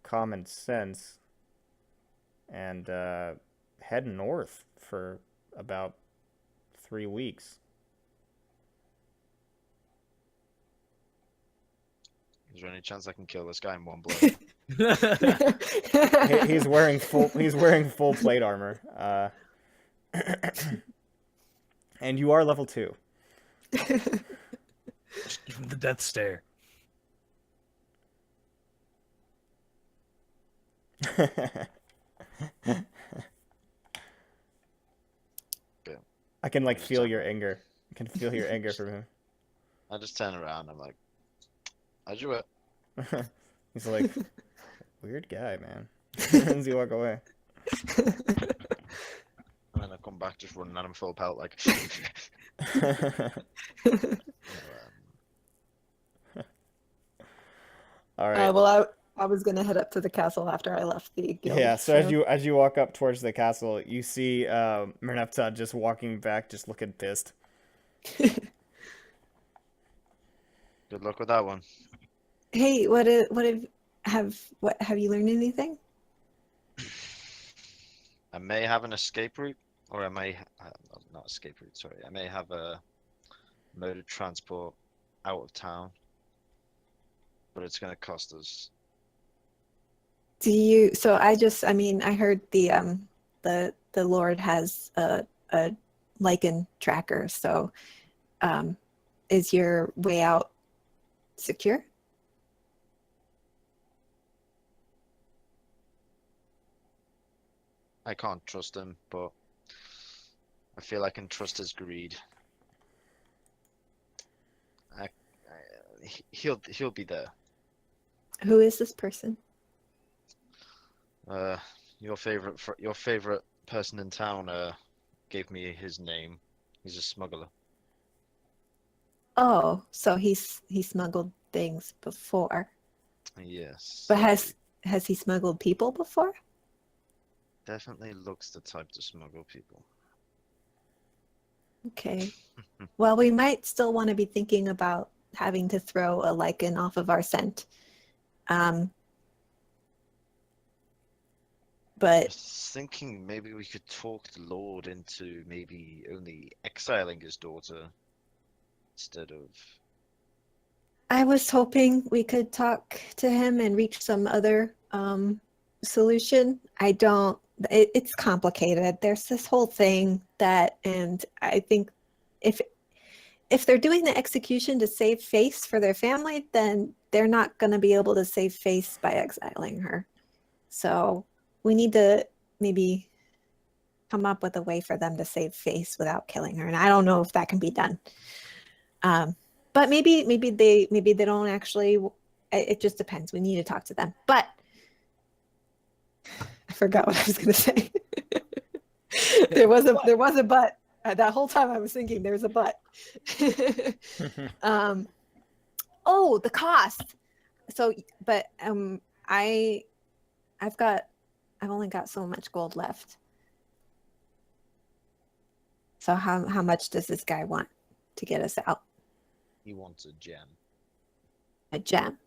common sense, and head north for about 3 weeks. Is there any chance I can kill this guy in one blow? He's wearing full plate armor. And you are level 2. Just give him the death stare. I can feel your anger. I can feel your anger from him. I just turn around. I'm like, how'd you it? He's like, weird guy, man. As you walk away. And then I come back just running at him full pelt like. All right. Well, I was gonna head up to the castle after I left the guild. Yeah, so as you walk up towards the castle, you see Merneptah just walking back, just looking pissed. Good luck with that one. Hey, what have you learned anything? I may have an escape route, or I may not escape route. Sorry, I may have a mode of transport out of town, but it's going to cost us. So I mean, I heard the Lord has a lichen tracker. So, is your way out secure? I can't trust him, but I feel I can trust his greed. He'll be there. Who is this person? Your favorite person in town gave me his name. He's a smuggler. Oh, so he smuggled things before. Yes. But has he smuggled people before? Definitely looks the type to smuggle people. Okay. Well, we might still want to be thinking about having to throw a lichen off of our scent. But was thinking maybe we could talk the Lord into maybe only exiling his daughter instead of. I was hoping we could talk to him and reach some other solution. It's complicated. There's this whole thing and I think if they're doing the execution to save face for their family, then they're not going to be able to save face by exiling her. So we need to maybe come up with a way for them to save face without killing her. And I don't know if that can be done. But maybe they don't actually. It just depends. We need to talk to them. But I forgot what I was going to say. there was a but. That whole time I was thinking there's a but. Oh, the cost. So, but I've only got so much gold left. So how much does this guy want to get us out? He wants a gem. A gem?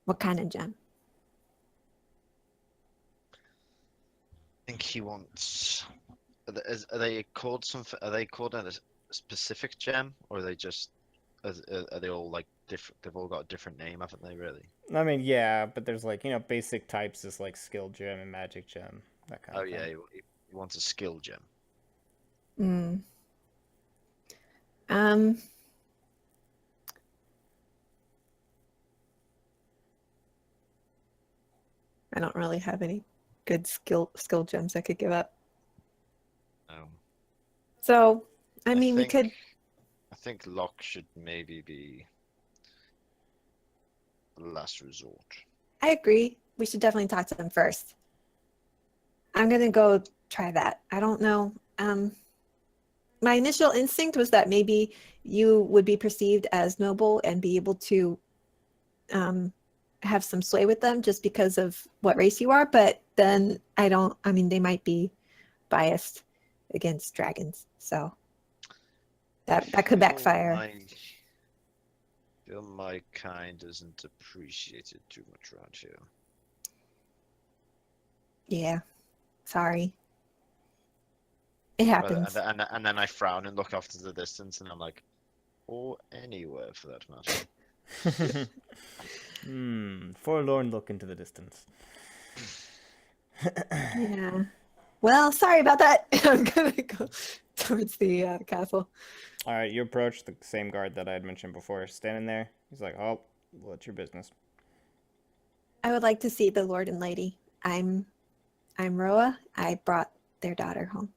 What kind of gem? I think he wants. Are they called something? Are they called a specific gem, or are they just? Are they all like different? They've all got a different name, haven't they? Really? I mean, yeah, but there's basic types is skill gem and magic gem, that kind Oh of yeah, thing. he wants a skill gem. I don't really have any good skill gems I could give up. So, I mean, we could. I think Locke should maybe be last resort. I agree. We should definitely talk to them first. I'm gonna go try that. I don't know. My initial instinct was that maybe you would be perceived as noble and be able to have some sway with them just because of what race you are. But then I mean, they might be biased against dragons. So that could backfire. Feel my kind isn't appreciated too much around here. Yeah. Sorry. It happens. And then I frown and look off to the distance, and I'm like, or anywhere for that matter. Forlorn look into the distance. Yeah. Well, sorry about that. I'm gonna go towards the castle. All right, you approach the same guard that I had mentioned before, standing there. He's like, "Oh, what's your business?" I would like to see the Lord and Lady. I'm Roa. I brought their daughter home.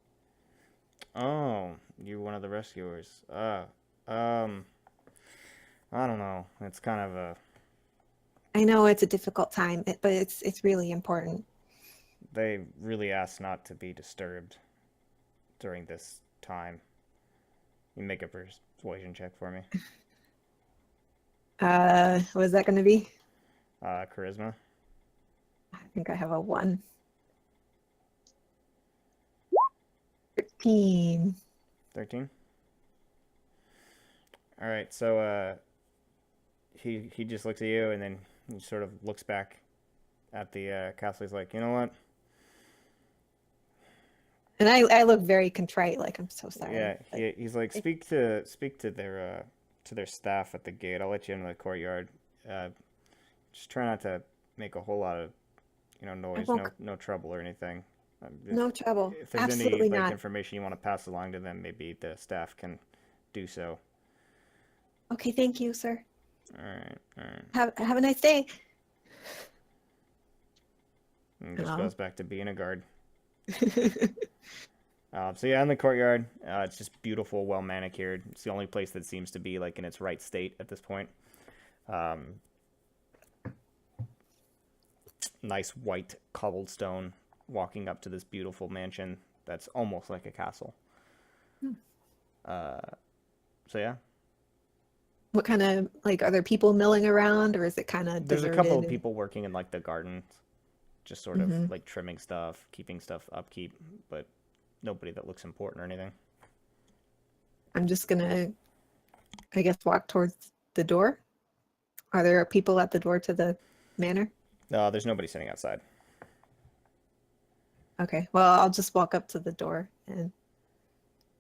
Oh, you're one of the rescuers. I don't know. It's kind of a. I know it's a difficult time, but it's really important. They really asked not to be disturbed during this time. You make a persuasion check for me. What is that going to be? Charisma. I think I have a 1. 13. 13. All right, so he just looks at you and then he sort of looks back at the castle. He's like, you know what? And I look very contrite, like I'm so sorry. Yeah, he's like, speak to their staff at the gate. I'll let you into the courtyard. Just try not to make a whole lot of noise, no trouble or anything. No trouble. If there's Absolutely any not. information you want to pass along to them, maybe the staff can do so. Okay, thank you, sir. All right. Have a nice day. And just Hello? goes back to being a guard. So yeah, in the courtyard, it's just beautiful, well manicured. It's the only place that seems to be like in its right state at this point. Nice white cobblestone walking up to this beautiful mansion that's almost like a castle. So yeah. What kind of, are there people milling around, or is it kind of There's deserted? a couple of people working in like the gardens, just sort Mhm. of like trimming stuff, keeping stuff upkeep, but nobody that looks important or anything. I'm just gonna, I guess, walk towards the door. Are there people at the door to the manor? There's nobody sitting outside. Okay, well, I'll just walk up to the door, and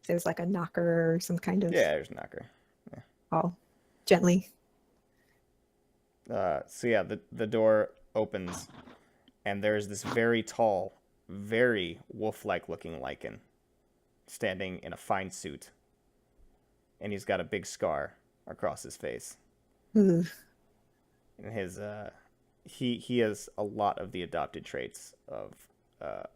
if there's like a knocker or some kind of, Yeah, there's a knocker. I'll gently. So yeah, the door opens, and there's this very tall, very wolf-like looking lichen standing in a fine suit, and he's got a big scar across his face. Ooh. And his he has a lot of the adopted traits of a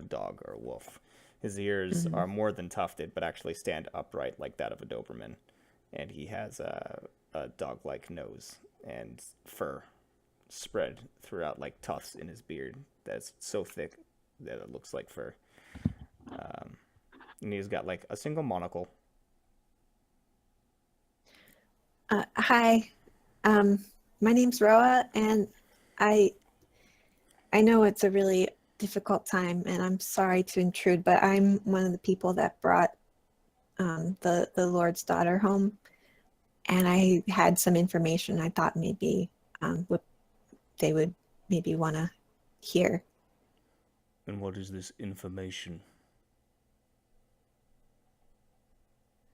dog or a wolf. His ears are more than tufted, but actually stand upright like that of a Doberman, and he has a dog-like nose and fur spread throughout like tufts in his beard that's so thick that it looks like fur. And he's got like a single monocle. Hi, my name's Roa, and I know it's a really difficult time, and I'm sorry to intrude, but I'm one of the people that brought the Lord's daughter home, and I had some information I thought maybe they would maybe want to hear. And what is this information?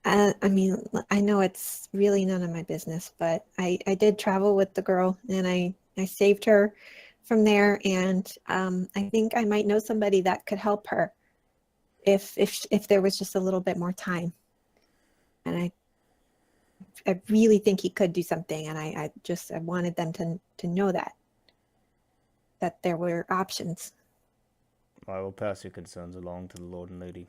I mean, I know it's really none of my business, but I did travel with the girl, and I saved her from there, and I think I might know somebody that could help her if there was just a little bit more time. And I really think he could do something, and I wanted them to know that there were options. I will pass your concerns along to the Lord and Lady.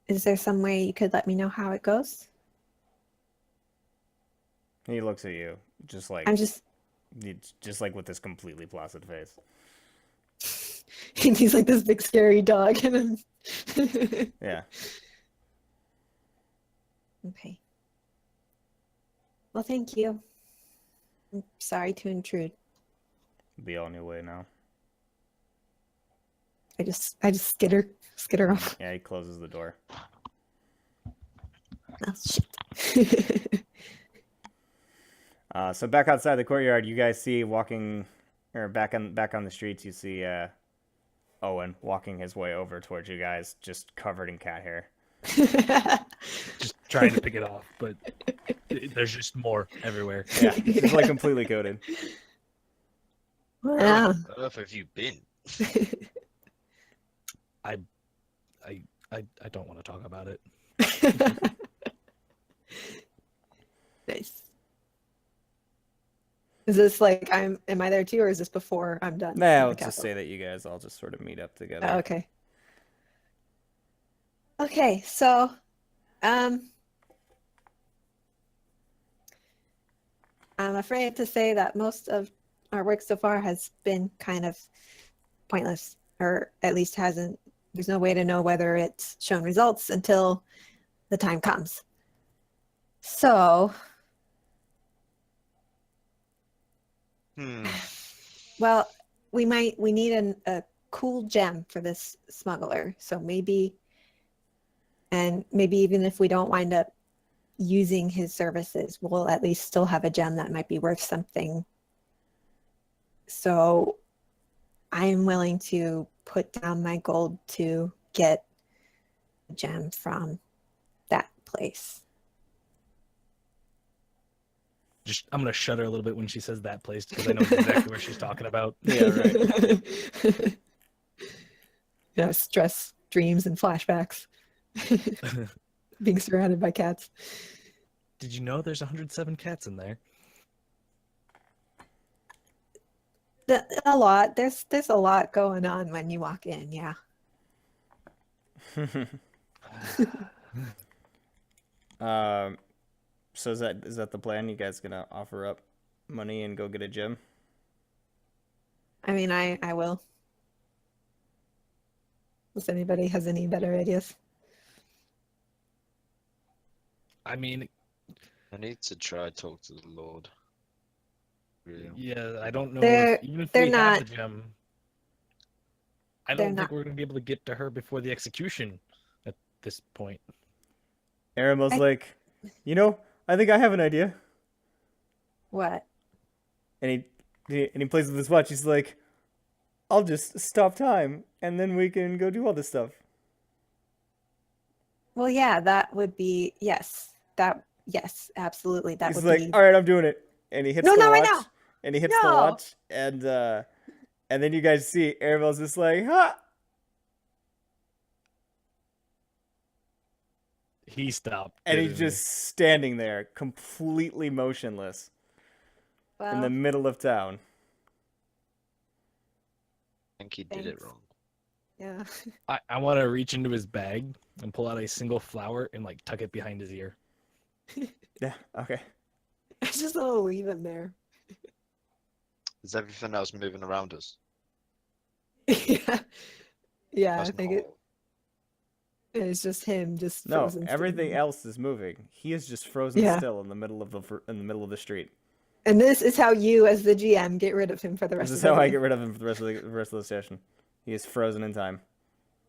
Is there some way you could let me know how it goes? He looks at you, just like I'm just. with this completely placid face. He's like this big scary dog, and Yeah. okay. Well, thank you. I'm sorry to intrude. Be on your way now. I just skitter off. Yeah, he closes the door. Oh shit. So back outside the courtyard, you guys see walking, or back on the streets, you see Owen walking his way over towards you guys, just covered in cat hair. Just trying to pick it off, but there's just more everywhere. Yeah, it's like completely coated. Where Wow. on earth have you been? I don't want to talk about it. Nice. Is this like am I there too, or is this before I'm done? Nah, with I'll the just castle? say that you guys all just sort of meet up together. Oh, okay. Okay, so I'm afraid to say that most of our work so far has been kind of pointless, or at least hasn't. There's no way to know whether it's shown results until the time comes. So, well, we need a cool gem for this smuggler. So maybe even if we don't wind up using his services, we'll at least still have a gem that might be worth something. So I'm willing to put down my gold to get a gem from that place. I'm gonna shudder a little bit when she says that place because I know exactly where she's talking about. Yeah, right. Yeah, stress, dreams, and flashbacks. Being surrounded by cats. Did you know there's 107 cats in there? A lot. There's a lot going on when you walk in. Yeah. So is that the plan? You guys gonna offer up money and go get a gem? I mean, I will. If anybody has any better ideas. I mean, I need to try talk to the Lord. Really. yeah, I don't know. Even if they're we not- have the gem, I they're don't not- think we're gonna be able to get to her before the execution at this point. Aramel's I- like, I think I have an idea. What? And he plays with his watch. He's like, I'll just stop time, and then we can go do all this stuff. Well, yeah, that would be yes. Yes, absolutely. That He's would like, be. all right, I'm doing it. And he hits No, the not watch. right now. And he hits the No. watch, and then you guys see Aramel's just like, ha! He stopped. And he's didn't he? just standing there, completely motionless, in the Well, middle of town. I think he did it Thanks. wrong. yeah. I want to reach into his bag and pull out a single flower and like tuck it behind his ear. Yeah, okay. I just want to leave him there. Is everything else moving around us? Yeah. Yeah, That's I think not- it's just him, just No, frozen everything still. else is moving. He is just frozen Yeah. still in the middle of the street. And this is how you, as the GM, get rid of him for the rest This of is the how I day. get rid of him for the rest of the session. He is frozen in time.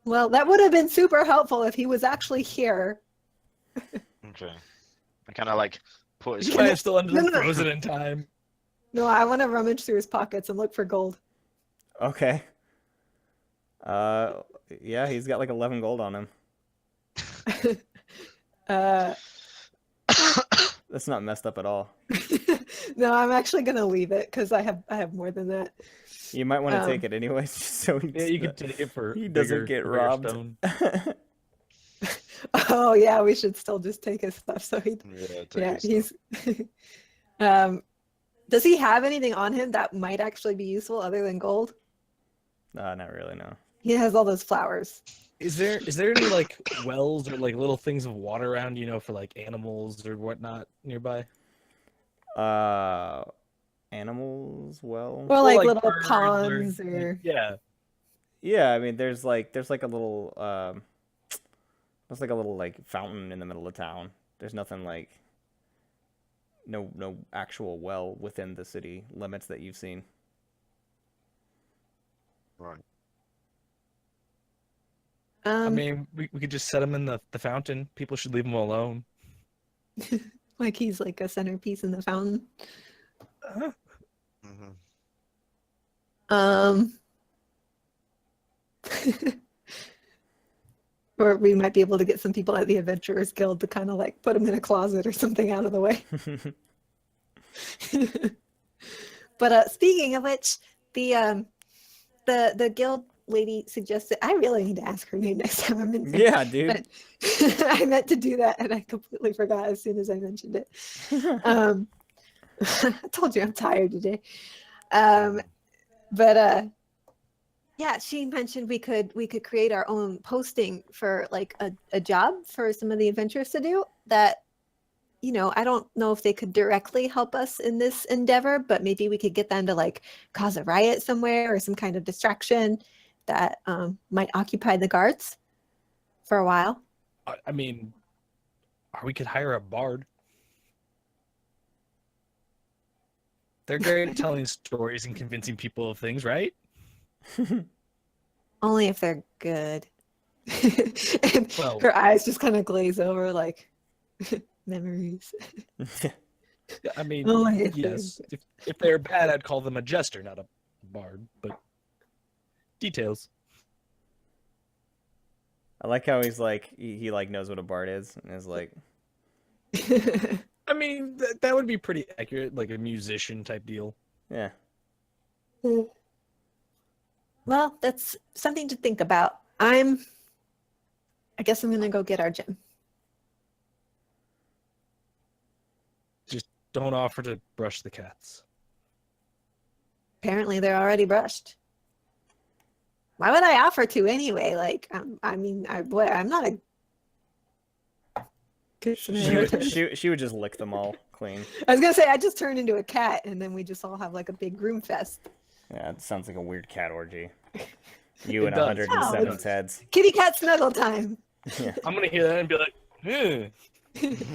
Well, that would have been super helpful if he was actually here. Okay. I kind of like put his He's probably still under No, the no, no. frozen in time. No, I want to rummage through his pockets and look for gold. Okay. Yeah, he's got like 11 gold on him. uh, That's not messed up at all. no, I'm actually gonna leave it because I have more than that. You might want to take Um, it anyways, just so Yeah, you can take it for. he doesn't get bigger robbed. stone. Oh yeah, we should still just take his stuff. So Yeah, take yeah, his he's. Does he have anything on him that might actually be useful other than gold? Not really, no. He has all those flowers. Is there any like wells or like little things of water around, for like animals or whatnot nearby? Animals, well. Or like little birds ponds like, or yeah. Yeah, I mean, there's like a little there's like a little like fountain in the middle of town. There's nothing like no actual well within the city limits that you've seen. Right. I mean, we could just set him in the fountain. People should leave him alone. like he's like a centerpiece in the fountain. Hmm. Um, or we might be able to get some people at the Adventurers Guild to kind of like put him in a closet or something out of the way. But speaking of which, the guild lady suggested I really need to ask her name next time I'm in. Yeah, dude. But I meant to do that and I completely forgot as soon as I mentioned it. I told you I'm tired today. But yeah, she mentioned we could create our own posting for like a job for some of the adventurers to do that, you know, I don't know if they could directly help us in this endeavor, but maybe we could get them to like cause a riot somewhere or some kind of distraction that might occupy the guards for a while. I mean, or we could hire a bard. They're great at telling stories and convincing people of things, right? Only if they're good. And Well- her eyes just kind of glaze over like memories. I mean, Only if yes. If they're bad, I'd call them a jester, not a bard. But details. I like how he's like he like knows what a bard is and is like, I mean, that would be pretty accurate, like a musician type deal. yeah. Well, that's something to think about. I guess I'm gonna go get our gem. Just don't offer to brush the cats. Apparently, they're already brushed. Why would I offer to anyway? Like, I'm not a good Samaritan. She would just lick them all clean. I was gonna say I just turned into a cat, and then we just all have like a big groom fest. Yeah, it sounds like a weird cat orgy. You It and does. 107 It heads. Kitty cat snuggle time. Yeah. I'm gonna hear that and be like, I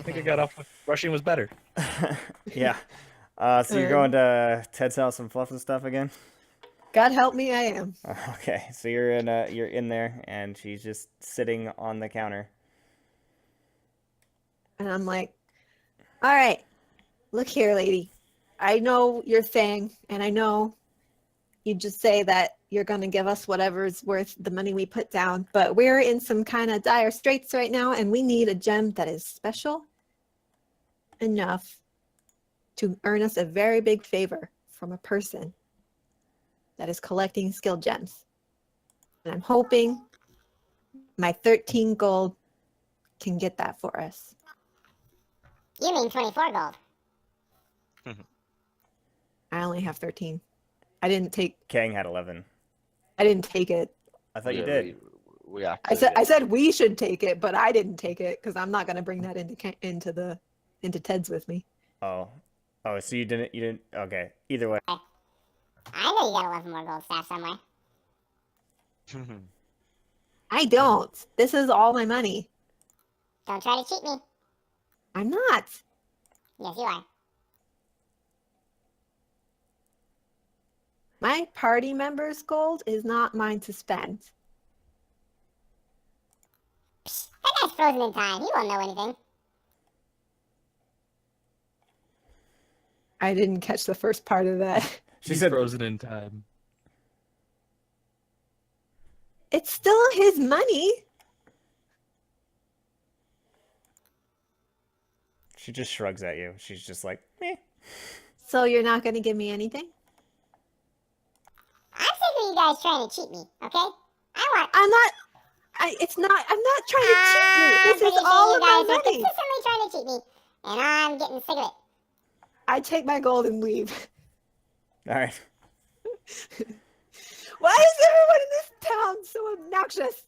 think I got off with brushing was better. Yeah. So you're going to Ted's house and fluff and stuff again? God help me, I am. Okay, so you're in there, and she's just sitting on the counter. And I'm like, all right, look here, lady. I know your thing, and I know you just say that you're going to give us whatever's worth the money we put down, but we're in some kind of dire straits right now, and we need a gem that is special enough to earn us a very big favor from a person that is collecting skill gems. And I'm hoping my 13 gold can get that for us. You mean 24 gold? I only have 13. I didn't take Kang had 11. it. I thought you Yeah, did. We I said we should take it, but I didn't take it because I'm not going to bring that into Ted's with me. Oh, so you didn't. Okay. Either way. I know you got 11 more gold staff somewhere. I don't. This is all my money. Don't try to cheat me. I'm not. Yes, you are. My party members' gold is not mine to spend. That guy's frozen in time. He won't know anything. I didn't catch the first part of that. She He's said, frozen in time. It's still his money. she just shrugs at you. She's just like, meh. So you're not going to give me anything? I'm sick of you guys trying to cheat me, okay? I'm not trying to cheat you. This is all of my You guys are money. consistently trying to cheat me, and I'm getting sick of it. I take my gold and leave. All right. Why is everyone in this town so obnoxious?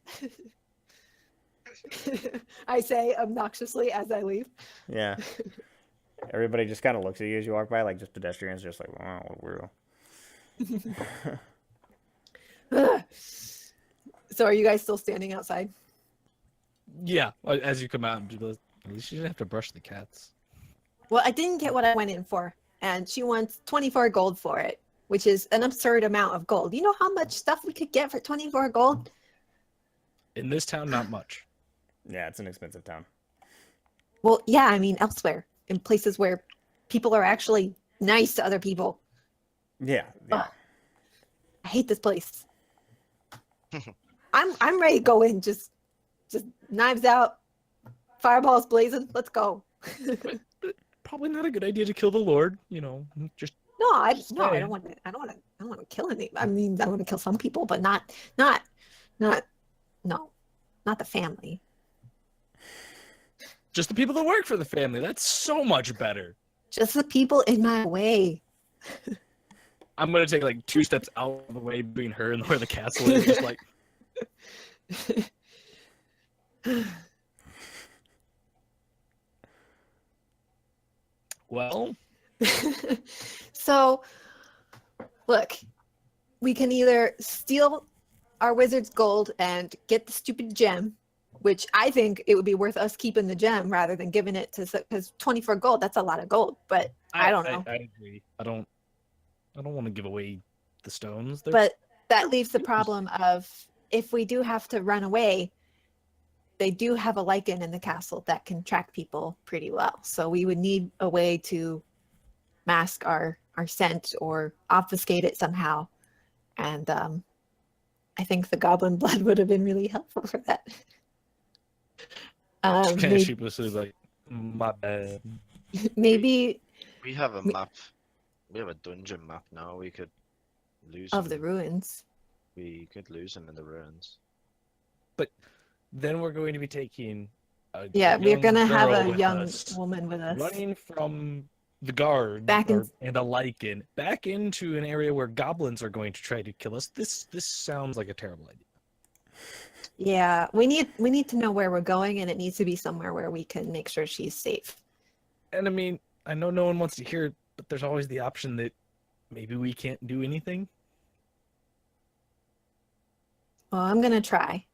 I say obnoxiously as I leave. Yeah. Everybody just kind of looks at you as you walk by, like just pedestrians, just like, wow, we're. So are you guys still standing outside? Yeah, as you come out, and do those, at least you didn't have to brush the cats. Well, I didn't get what I went in for, and she wants 24 gold for it, which is an absurd amount of gold. You know how much stuff we could get for 24 gold? In this town, not much. Yeah, it's an expensive town. Well, yeah, I mean elsewhere, in places where people are actually nice to other people. Yeah, yeah. Ugh. I hate this place. I'm ready to go in, just knives out, fireballs blazing. Let's go. Probably not a good idea to kill the Lord. Just No, I Just no, I saying. don't want to. I don't want to kill any. I mean, I want to kill some people, but not, no, not the family. just the people that work for the family. That's so much better. Just the people in my way. I'm gonna take like 2 steps out of the way between her and where the castle is, just like well, So, look, we can either steal our wizard's gold and get the stupid gem, which I think it would be worth us keeping the gem rather than giving it to, because 24 gold, that's a lot of gold. But I don't know. I agree. I don't want to give away the stones. But that leaves the problem of if we do have to run away, they do have a lichen in the castle that can track people pretty well. So we would need a way to mask our scent or obfuscate it somehow. And I think the goblin blood would have been really helpful for that. Kind of Maybe, sheepishly like, my bad. maybe We have a We- map. We have a dungeon map now. We could lose of the him. ruins. We could lose him in the ruins. Then we're going to be taking a Yeah, we're young gonna have girl a with young us, woman with us. running from the guard Back in- and a lichen back into an area where goblins are going to try to kill us. This sounds like a terrible idea. Yeah, we need to know where we're going, and it needs to be somewhere where we can make sure she's safe. And I mean, I know no one wants to hear it, but there's always the option that maybe we can't do anything. Well, I'm gonna try.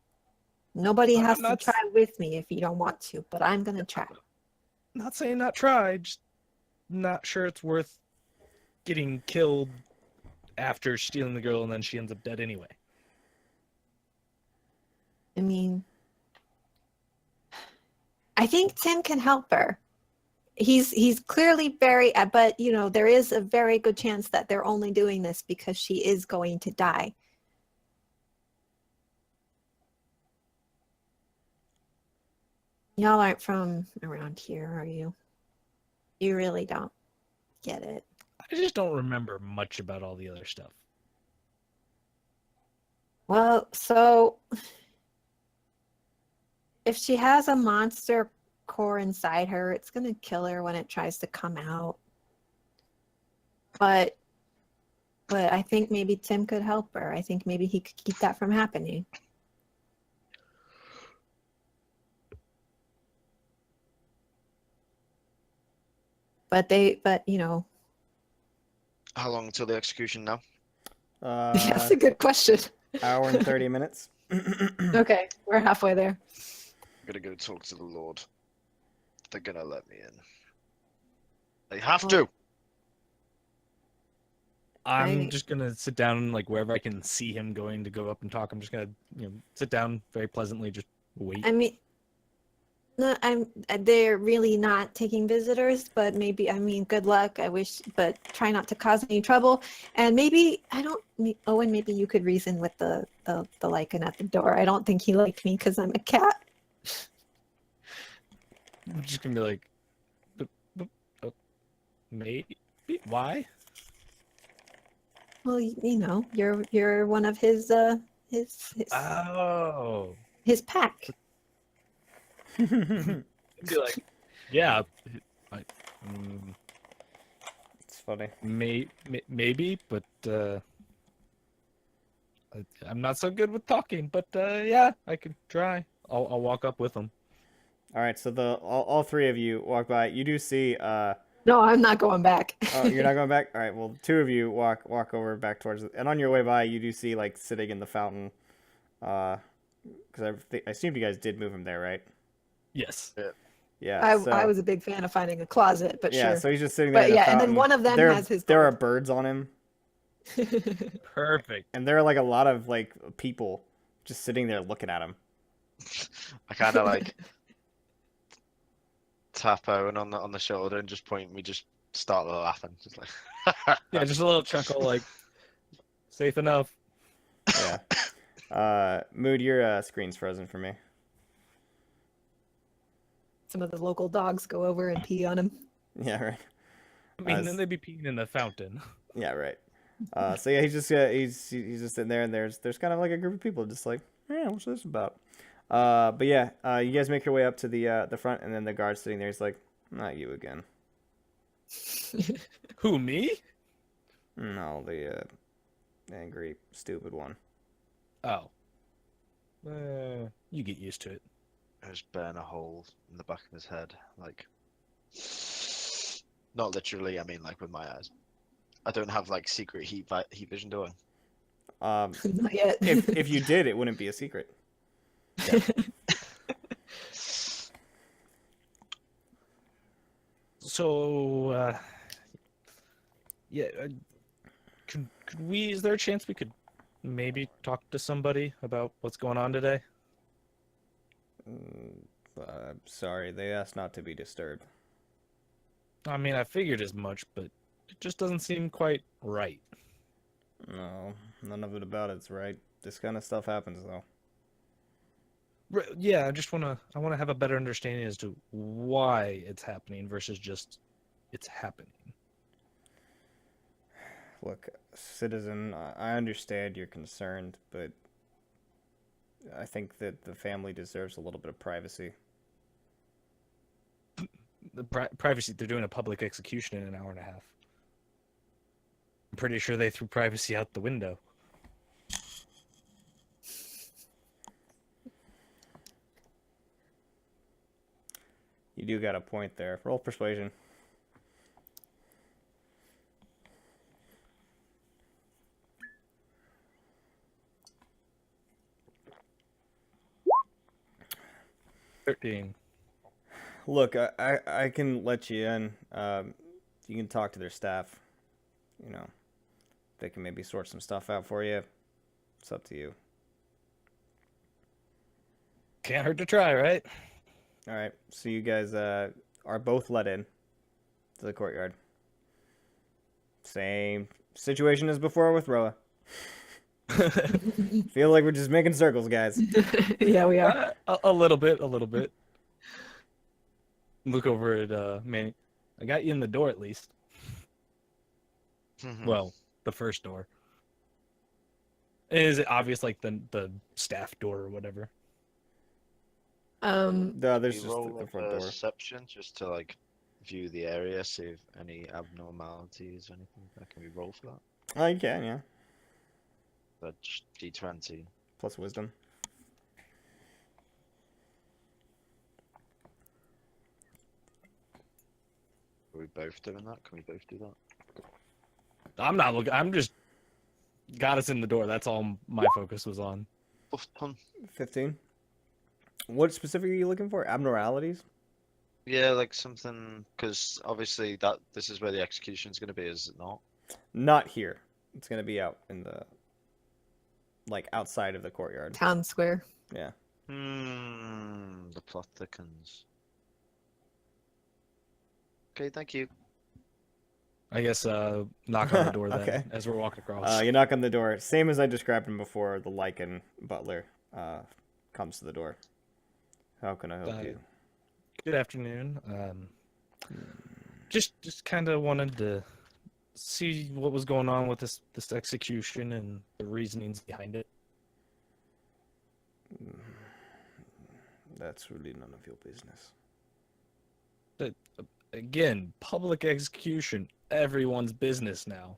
Nobody I'm has to not try with me if you don't want to, but I'm gonna try. Not saying not try, just not sure it's worth getting killed after stealing the girl and then she ends up dead anyway. I mean, I think Tim can help her. He's clearly very, but there is a very good chance that they're only doing this because she is going to die. Y'all aren't from around here, are you? You really don't get it. I just don't remember much about all the other stuff. Well, so if she has a monster core inside her, it's going to kill her when it tries to come out. But I think maybe Tim could help her. I think maybe he could keep that from happening. But How long until the execution now? that's a good question. Hour and 30 minutes. Okay, we're halfway there. I'm gonna go talk to the Lord. They're gonna let me in. They have to. I'm Right. just gonna sit down like wherever I can see him going to go up and talk. I'm just gonna sit down very pleasantly, just wait. I mean, no, they're really not taking visitors, but maybe, I mean, good luck. I wish, but try not to cause any trouble. And maybe, Owen, maybe you could reason with the lichen at the door. I don't think he liked me because I'm a cat. I'm just gonna be like, maybe why? Well, you're one of his Oh, his pack. be like, yeah, It's funny. maybe, but I'm not so good with talking. But yeah, I can try. I'll walk up with him. All right, so all three of you walk by. You do see No, I'm not going back. Oh, you're not going back? All right. Well, two of you walk over back towards it, and on your way by, you do see like sitting in the fountain. Because I assumed you guys did move him there, right? Yes. Yeah. I So was a big fan of finding a closet, but yeah. sure. So he's just sitting there But in the yeah, and fountain. then one of them there, has his There are gold. birds on him, Perfect. and there are like a lot of like people just sitting there looking at him. I kind of like tap Owen on the shoulder and just point. We just start laughing, just like. Yeah, just a little chuckle, like safe enough. Yeah. Mood, your screen's frozen for me. Some of the local dogs go over and pee on him. Yeah. Right. I mean, then they'd be peeing in the fountain. Yeah. Right. So yeah, he's just just sitting there, and there's kind of like a group of people just like, yeah, what's this about? But yeah, you guys make your way up to the front, and then the guard's sitting there. He's like, not you again. Who, me? No, the angry, stupid one. Oh. You get used to it. I just burn a hole in the back of his head, like. Not literally, I mean like with my eyes. I don't have like secret heat vision, do I? Not yet. If you did, it wouldn't be a secret. So, yeah, could we? Is there a chance we could maybe talk to somebody about what's going on today? Sorry, they asked not to be disturbed. I mean, I figured as much, but it just doesn't seem quite right. No, none of it about it's right. This kind of stuff happens though. Yeah, I wanna have a better understanding as to why it's happening versus just it's happening. Look, citizen, I understand you're concerned, but I think that the family deserves a little bit of privacy. The privacy, they're doing a public execution in an hour and a half. I'm pretty sure they threw privacy out the window. You do got a point there. Roll persuasion. $13. Look, I can let you in. You can talk to their staff. You know, they can maybe sort some stuff out for you. It's up to you. Can't hurt to try, right? All right, so you guys are both let in to the courtyard. Same situation as before with Roa. Feel like we're just making circles, guys. Yeah, we are. A little bit, a little bit. Look over at Manny. I got you in the door at least. Well, the first door. Is it obvious, like the staff door or whatever? No, there's We just roll the a front door. perception just to like view the area, see if any abnormalities or anything. Can we roll for that? Oh, you can, yeah. That's D20. Plus wisdom. Are we both doing that? Can we both do that? I'm not looking. I'm just got us in the door. That's all my focus was on. Buff pun. 15. What specifically are you looking for? Abnormalities? Yeah, like something, because obviously this is where the execution's going to be, is it not? Not here. It's gonna be out in the, like, outside of the courtyard. Town square. Yeah. The plot thickens. Okay, thank you. I guess knock on the door then Okay. as we're walking across. You knock on the door. Same as I described him before. The lichen butler comes to the door. How can I help you? Good afternoon. Just kind of wanted to see what was going on with this execution and the reasonings behind it. That's really none of your business. Again, public execution, everyone's business now.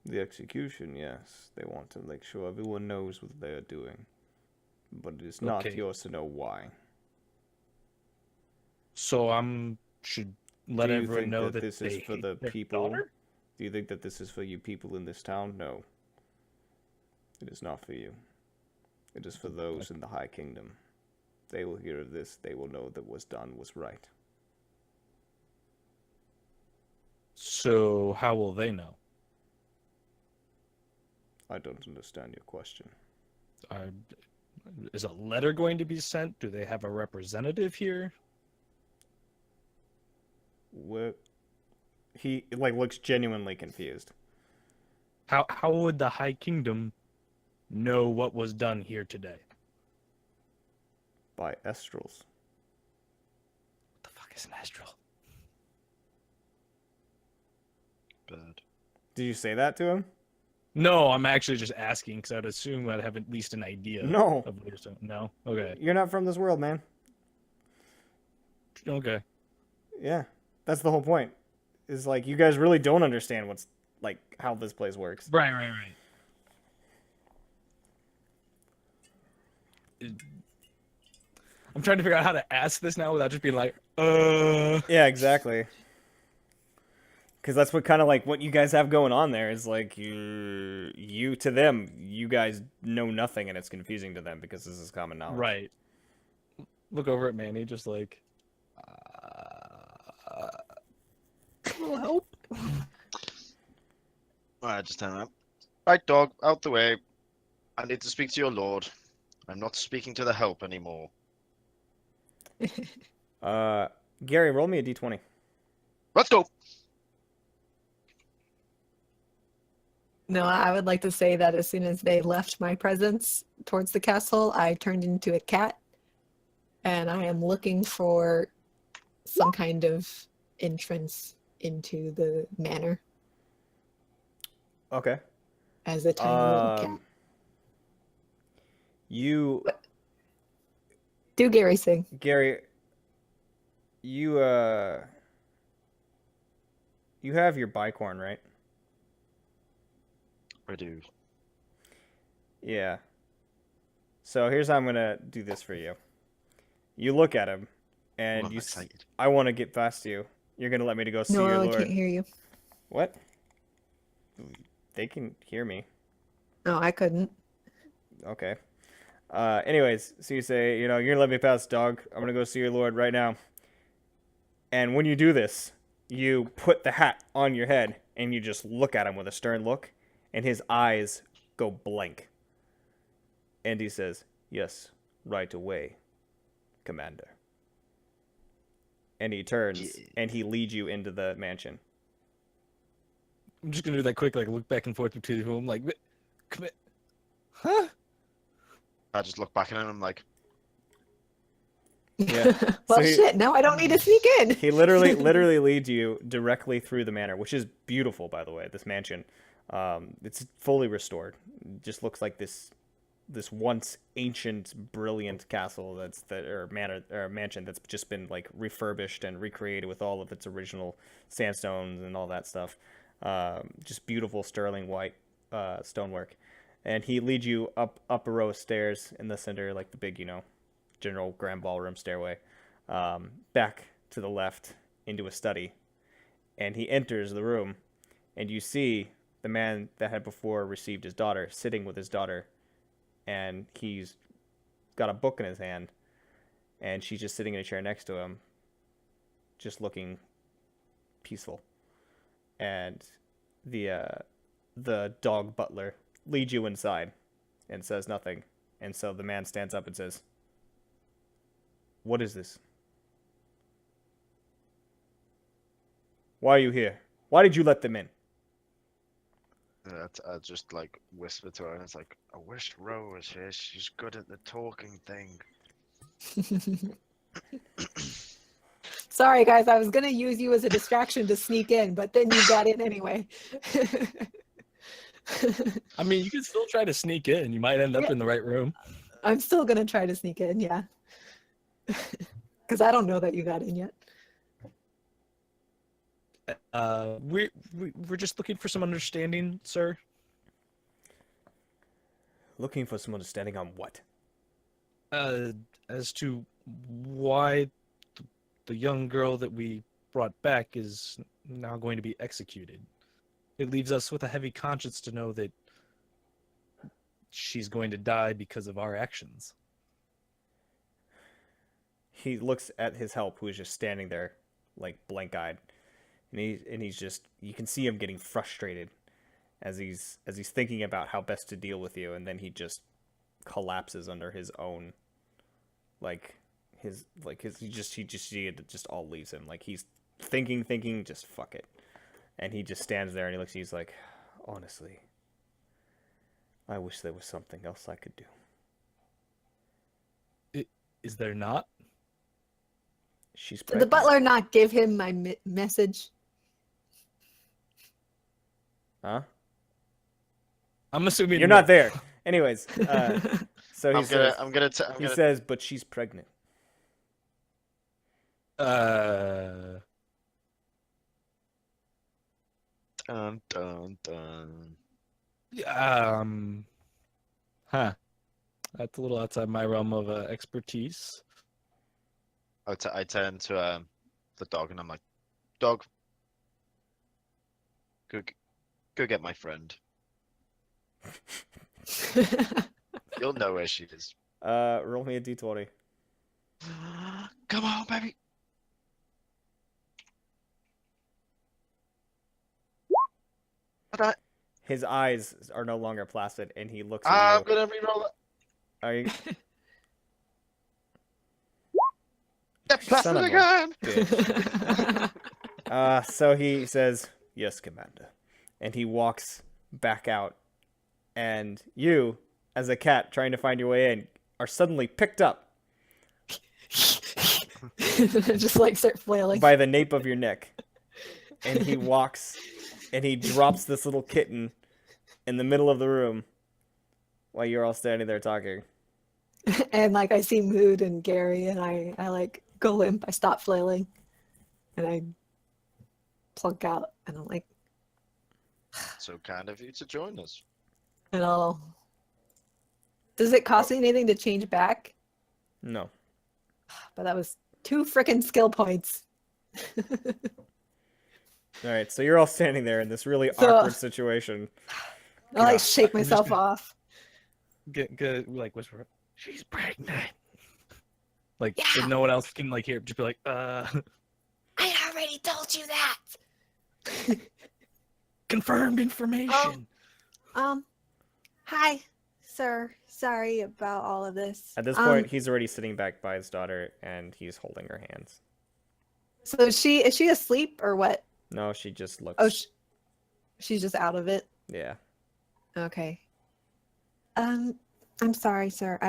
The execution, yes. They want to make sure everyone knows what they're doing. But it is not Okay. yours to know why. So should let Do you everyone think know that that this they is for hate the their people? daughter? Do you think that this is for you people in this town? No. It is not for you. It is for those in the High Kingdom. They will hear of this. They will know that what's done was right. So how will they know? I don't understand your question. Are, is a letter going to be sent? Do they have a representative here? What? He like looks genuinely confused. How would the High Kingdom know what was done here today? By Estrals. What the fuck is an astral? Bird. Did you say that to him? No, I'm actually just asking because I'd assume I'd have at least an idea. No. Of what you're saying. No. Okay. You're not from this world, man. Okay. Yeah. That's the whole point. Is like you guys really don't understand what's like how this place works. Right. I'm trying to figure out how to ask this now without just being like, Yeah, exactly. Because that's what kind of like what you guys have going on there is like you to them, you guys know nothing and it's confusing to them because this is common knowledge. Right. Look over at Manny, just like, help. I just turn around. Right, dog, out the way. I need to speak to your lord. I'm not speaking to the help anymore. Gary, roll me a d20. Let's go. No, I would like to say that as soon as they left my presence towards the castle, I turned into a cat. And I am looking for some kind of entrance into the manor Okay. as a tiny little cat. You Do Gary sing? Gary, you have your bicorn, right? I do. Yeah. So here's how I'm gonna do this for you. You look at him, and I'm excited. I want to get past you. You're gonna let me to go see No, your I lord. can't hear you. What? They can hear me. No, I couldn't. Okay. Anyways, so you say, you're gonna let me pass, dog. I'm gonna go see your lord right now. And when you do this, you put the hat on your head, and you just look at him with a stern look, and his eyes go blank. And he says, "Yes, right away, Commander." And he turns, and he leads you into the mansion. I'm just gonna do that quick, like look back and forth between the room, like, huh? I just look back at him and I'm like, Yeah. Well, So he- shit, now I don't need to sneak in. He literally leads you directly through the manor, which is beautiful, by the way. This mansion, it's fully restored. It just looks like this once ancient, brilliant castle or mansion that's just been like refurbished and recreated with all of its original sandstones and all that stuff. Just beautiful sterling white stonework. And he leads you up a row of stairs in the center, like the big, general grand ballroom stairway, back to the left into a study. And he enters the room, and you see the man that had before received his daughter sitting with his daughter, and he's got a book in his hand, and she's just sitting in a chair next to him, just looking peaceful. And the dog butler leads you inside and says nothing. And so the man stands up and says, "What is this? Why are you here? Why did you let them in?" I just like whisper to her and it's like, I wish Ro was here. She's good at the talking thing. Sorry, guys, I was going to use you as a distraction to sneak in, but then you got in anyway. I mean, you can still try to sneak in. You might end up in the right room. I'm still going to try to sneak in, yeah. Because I don't know that you got in yet. We're just looking for some understanding, sir. Looking for some understanding on what? As to why the young girl that we brought back is now going to be executed. It leaves us with a heavy conscience to know that she's going to die because of our actions. He looks at his help, who is just standing there, like blank-eyed, and he's just, you can see him getting frustrated as he's thinking about how best to deal with you, and then he just collapses under his own, it just all leaves him. Like, he's thinking, just fuck it. And he just stands there and he looks at you, he's like, honestly, I wish there was something else I could do. Is there not? She's Did the pregnant. butler not give him my message? Huh? I'm assuming You're no. not there. Anyways, so he I'm says, gonna says, but she's pregnant. Dun, dun, dun. Huh. That's a little outside my realm of expertise. I turn to the dog and I'm like, dog, go get my friend. You'll know where she is. Roll me a d20. Come on, baby. His eyes are no longer placid, and he looks at I'm you. gonna reroll it. Are you? Yeah, placid Son of a again. bitch. So he says, yes, Commander. And he walks back out. And you, as a cat trying to find your way in, are suddenly picked up Just like start flailing. by the nape of your neck. And he walks, and he drops this little kitten in the middle of the room while you're all standing there talking. And like I see Mood and Gary, and I like go limp. I stop flailing, and I plunk out, and I'm like, So kind of you to join us. and I'll. Does it cost me anything to change back? No. But that was 2 frickin' skill points. All right, so you're all standing there in this really So- awkward situation. I like Yeah, shake I'm just myself gonna- off. Get like whisper, she's pregnant. Like Yeah. if no one else can like hear, just be like, I already told you that. confirmed information. Hi, sir. Sorry about all of this. At this point, he's already sitting back by his daughter, and he's holding her hands. So is she asleep or what? No, she just looks. Oh, she's just out of it. Yeah. Okay. I'm sorry, sir.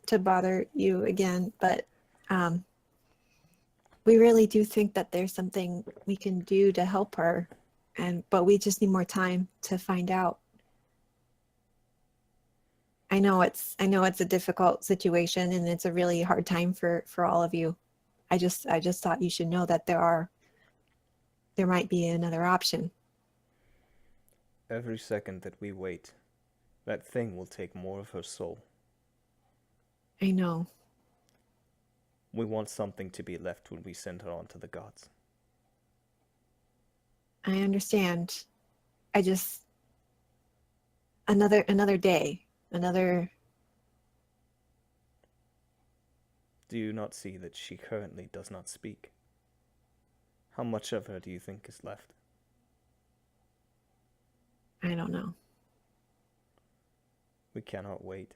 To bother you again, but we really do think that there's something we can do to help her, but we just need more time to find out. I know it's a difficult situation and it's a really hard time for all of you. I just thought you should know that there might be another option. Every second that we wait, that thing will take more of her soul. I know. We want something to be left when we send her on to the gods. I understand. I just another day, another. Do you not see that she currently does not speak? How much of her do you think is left? I don't know. We cannot wait.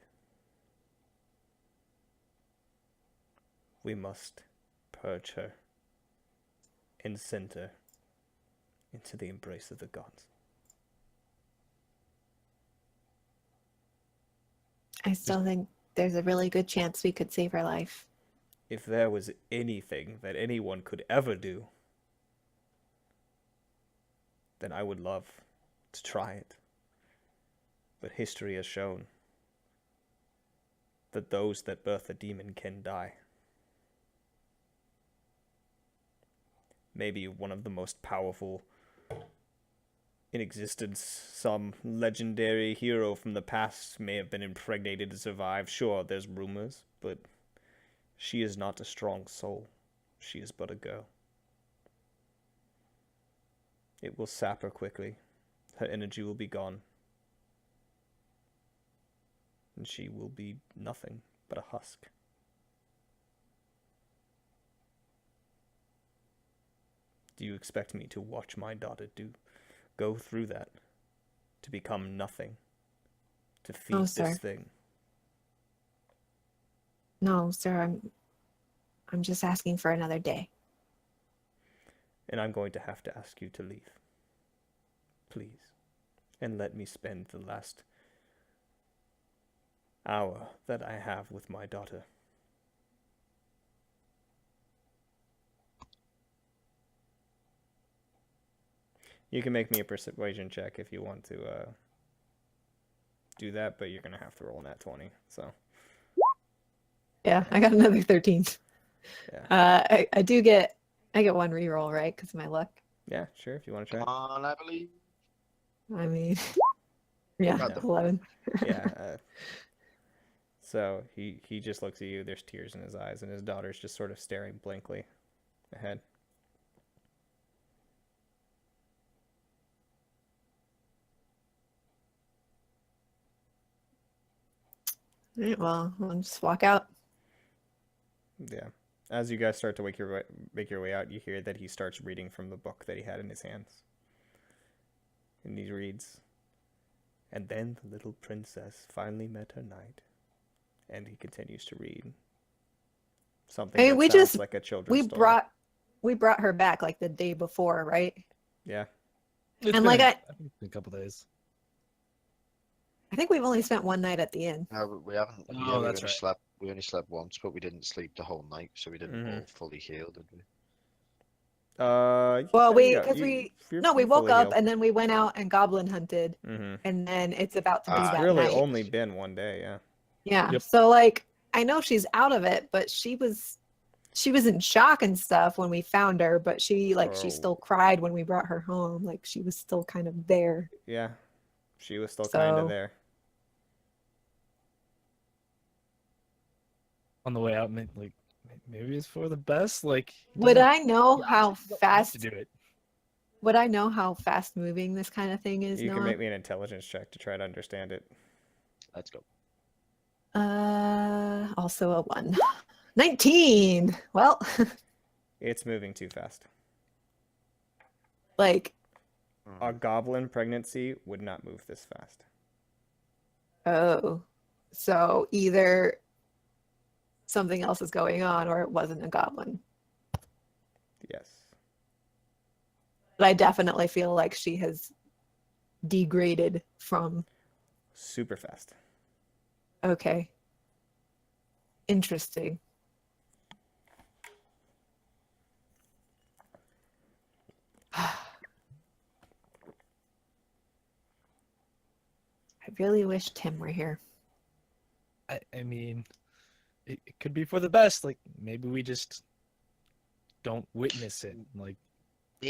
We must purge her and send her into the embrace of the gods. I still think there's a really good chance we could save her life. If there was anything that anyone could ever do, then I would love to try it. But history has shown that those that birth a demon can die. Maybe one of the most powerful in existence, some legendary hero from the past may have been impregnated to survive. Sure, there's rumors, but she is not a strong soul. She is but a girl. It will sap her quickly. Her energy will be gone. And she will be nothing but a husk. Do you expect me to watch my daughter go through that? To become nothing? To feed No, this sir. thing? No, sir, I'm just asking for another day. And I'm going to have to ask you to leave. Please. And let me spend the last hour that I have with my daughter. You can make me a persuasion check if you want to do that, but you're going to have to roll nat 20. So, Yeah, I got another 13. yeah. I get one reroll, right? Because of my luck. Yeah, sure, if you want to try. Come on, I believe. I mean, yeah, No. 11. Yeah. So he just looks at you. There's tears in his eyes, and his daughter's just sort of staring blankly ahead. All right, well, I'll just walk out. Yeah. As you guys start to make your way out, you hear that he starts reading from the book that he had in his hands. And he reads, "And then the little princess finally met her knight." And he continues to read something Hey, that we sounds just- like a children's We story. brought her back like the day before, right? Yeah. It's And been like I think it's been a couple days. I think we've only spent one night at the inn. No, we haven't. Oh, Yeah, that's right. We only slept once, but we didn't sleep the whole night, so we didn't Mhm. all fully heal, did we? Well, we we woke up and then we went out and goblin hunted, and then it's about to be It's that really night. only been one day, yeah. Yeah. Yep. So like I know she's out of it, but she was in shock and stuff when we found her, but she Oh. still cried when we brought her home. Like she was still kind of there. Yeah. She was still kind of So- there. On the way out, maybe it's for the best. Like, he Would doesn't- I know he how obviously don't want fast to do it? would I know how fast moving this kind of thing is, You can Noah? make me an intelligence check to try to understand it. Let's go. Also a 1. 19. Well, It's moving too fast. like A goblin pregnancy would not move this fast. oh. So either something else is going on or it wasn't a goblin. Yes. But I definitely feel like she has degraded from Super fast. okay. Interesting. I really wish Tim were here. I mean, it could be for the best. Like, maybe we just don't witness it. Like,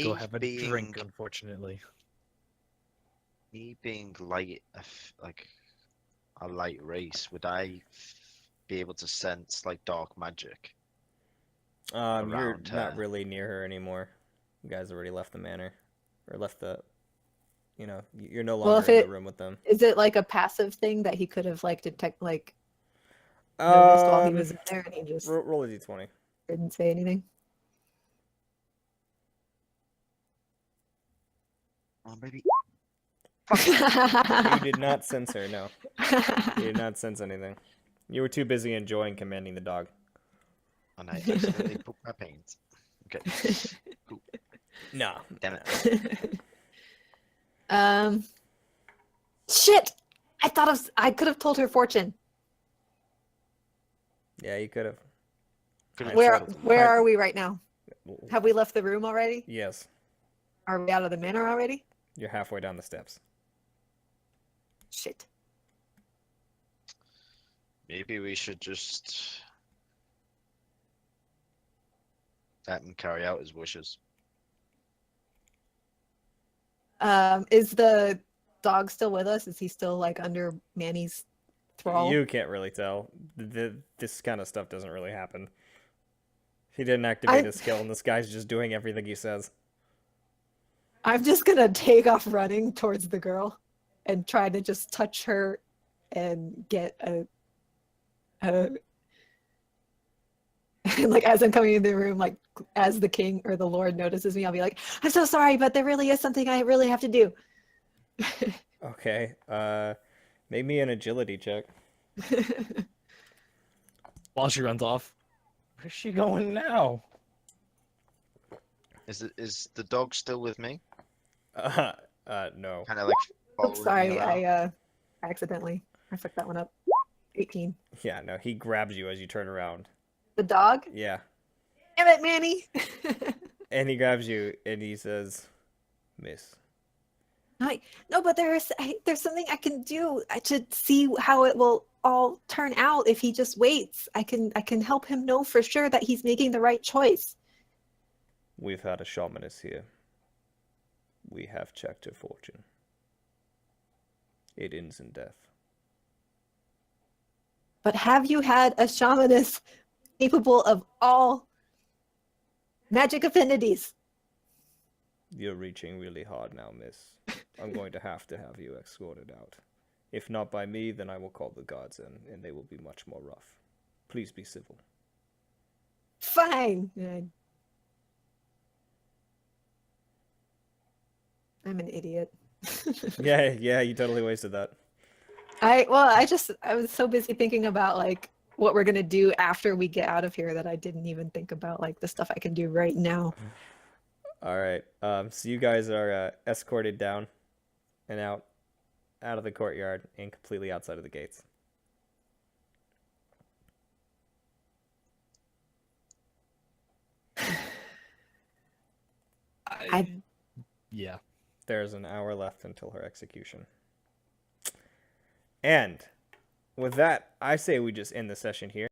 go have a drink, unfortunately. Me being light, like a light race, would I be able to sense like dark magic? You're Around not her. really near her anymore. You guys already left the manor. Or left the... you're no Well, longer if in it- the room with them. Is it like a passive thing that he could have like noticed while he was in there and he just Roll a d20. didn't say anything? Oh, maybe. You did not sense her, no. You did not sense anything. You were too busy enjoying commanding the dog. And I accidentally booked my paint. Okay. No. Damn it. Shit! I could have told her fortune. Yeah, you could have. Could've Where told them. where are we right now? Have we left the room already? Yes. Are we out of the manor already? You're halfway down the steps. Shit. Maybe we should just let him carry out his wishes. Is the dog still with us? Is he still like under Manny's thrall? You can't really tell. This kind of stuff doesn't really happen. He didn't activate his skill, and this guy's just doing everything he says. I'm just gonna take off running towards the girl and try to just touch her and get a and like as I'm coming in the room, like as the king or the lord notices me, I'll be like, I'm so sorry, but there really is something I really have to do. Okay. Make me an agility check. While she runs off. Where's she going now? Is the dog still with me? No. Kind of like Oops, following me sorry, around? I accidentally I fucked that one up. 18. Yeah, no. He grabs you as you turn around. The dog? Yeah. Damn it, Manny! And he grabs you and he says, "Miss." No, but there's something I can do to see how it will all turn out if he just waits. I can help him know for sure that he's making the right choice. We've had a shamaness here. We have checked her fortune. It ends in death. But have you had a shamaness capable of all magic affinities? You're reaching really hard now, miss. I'm going to have you escorted out. If not by me, then I will call the guards in, and they will be much more rough. Please be civil. Fine. I'm an idiot. Yeah, you totally wasted that. I was so busy thinking about like what we're gonna do after we get out of here that I didn't even think about like the stuff I can do right now. All right. So you guys are escorted down and out of the courtyard and completely outside of the gates. Yeah. There's an hour left until her execution. And with that, I say we just end the session here.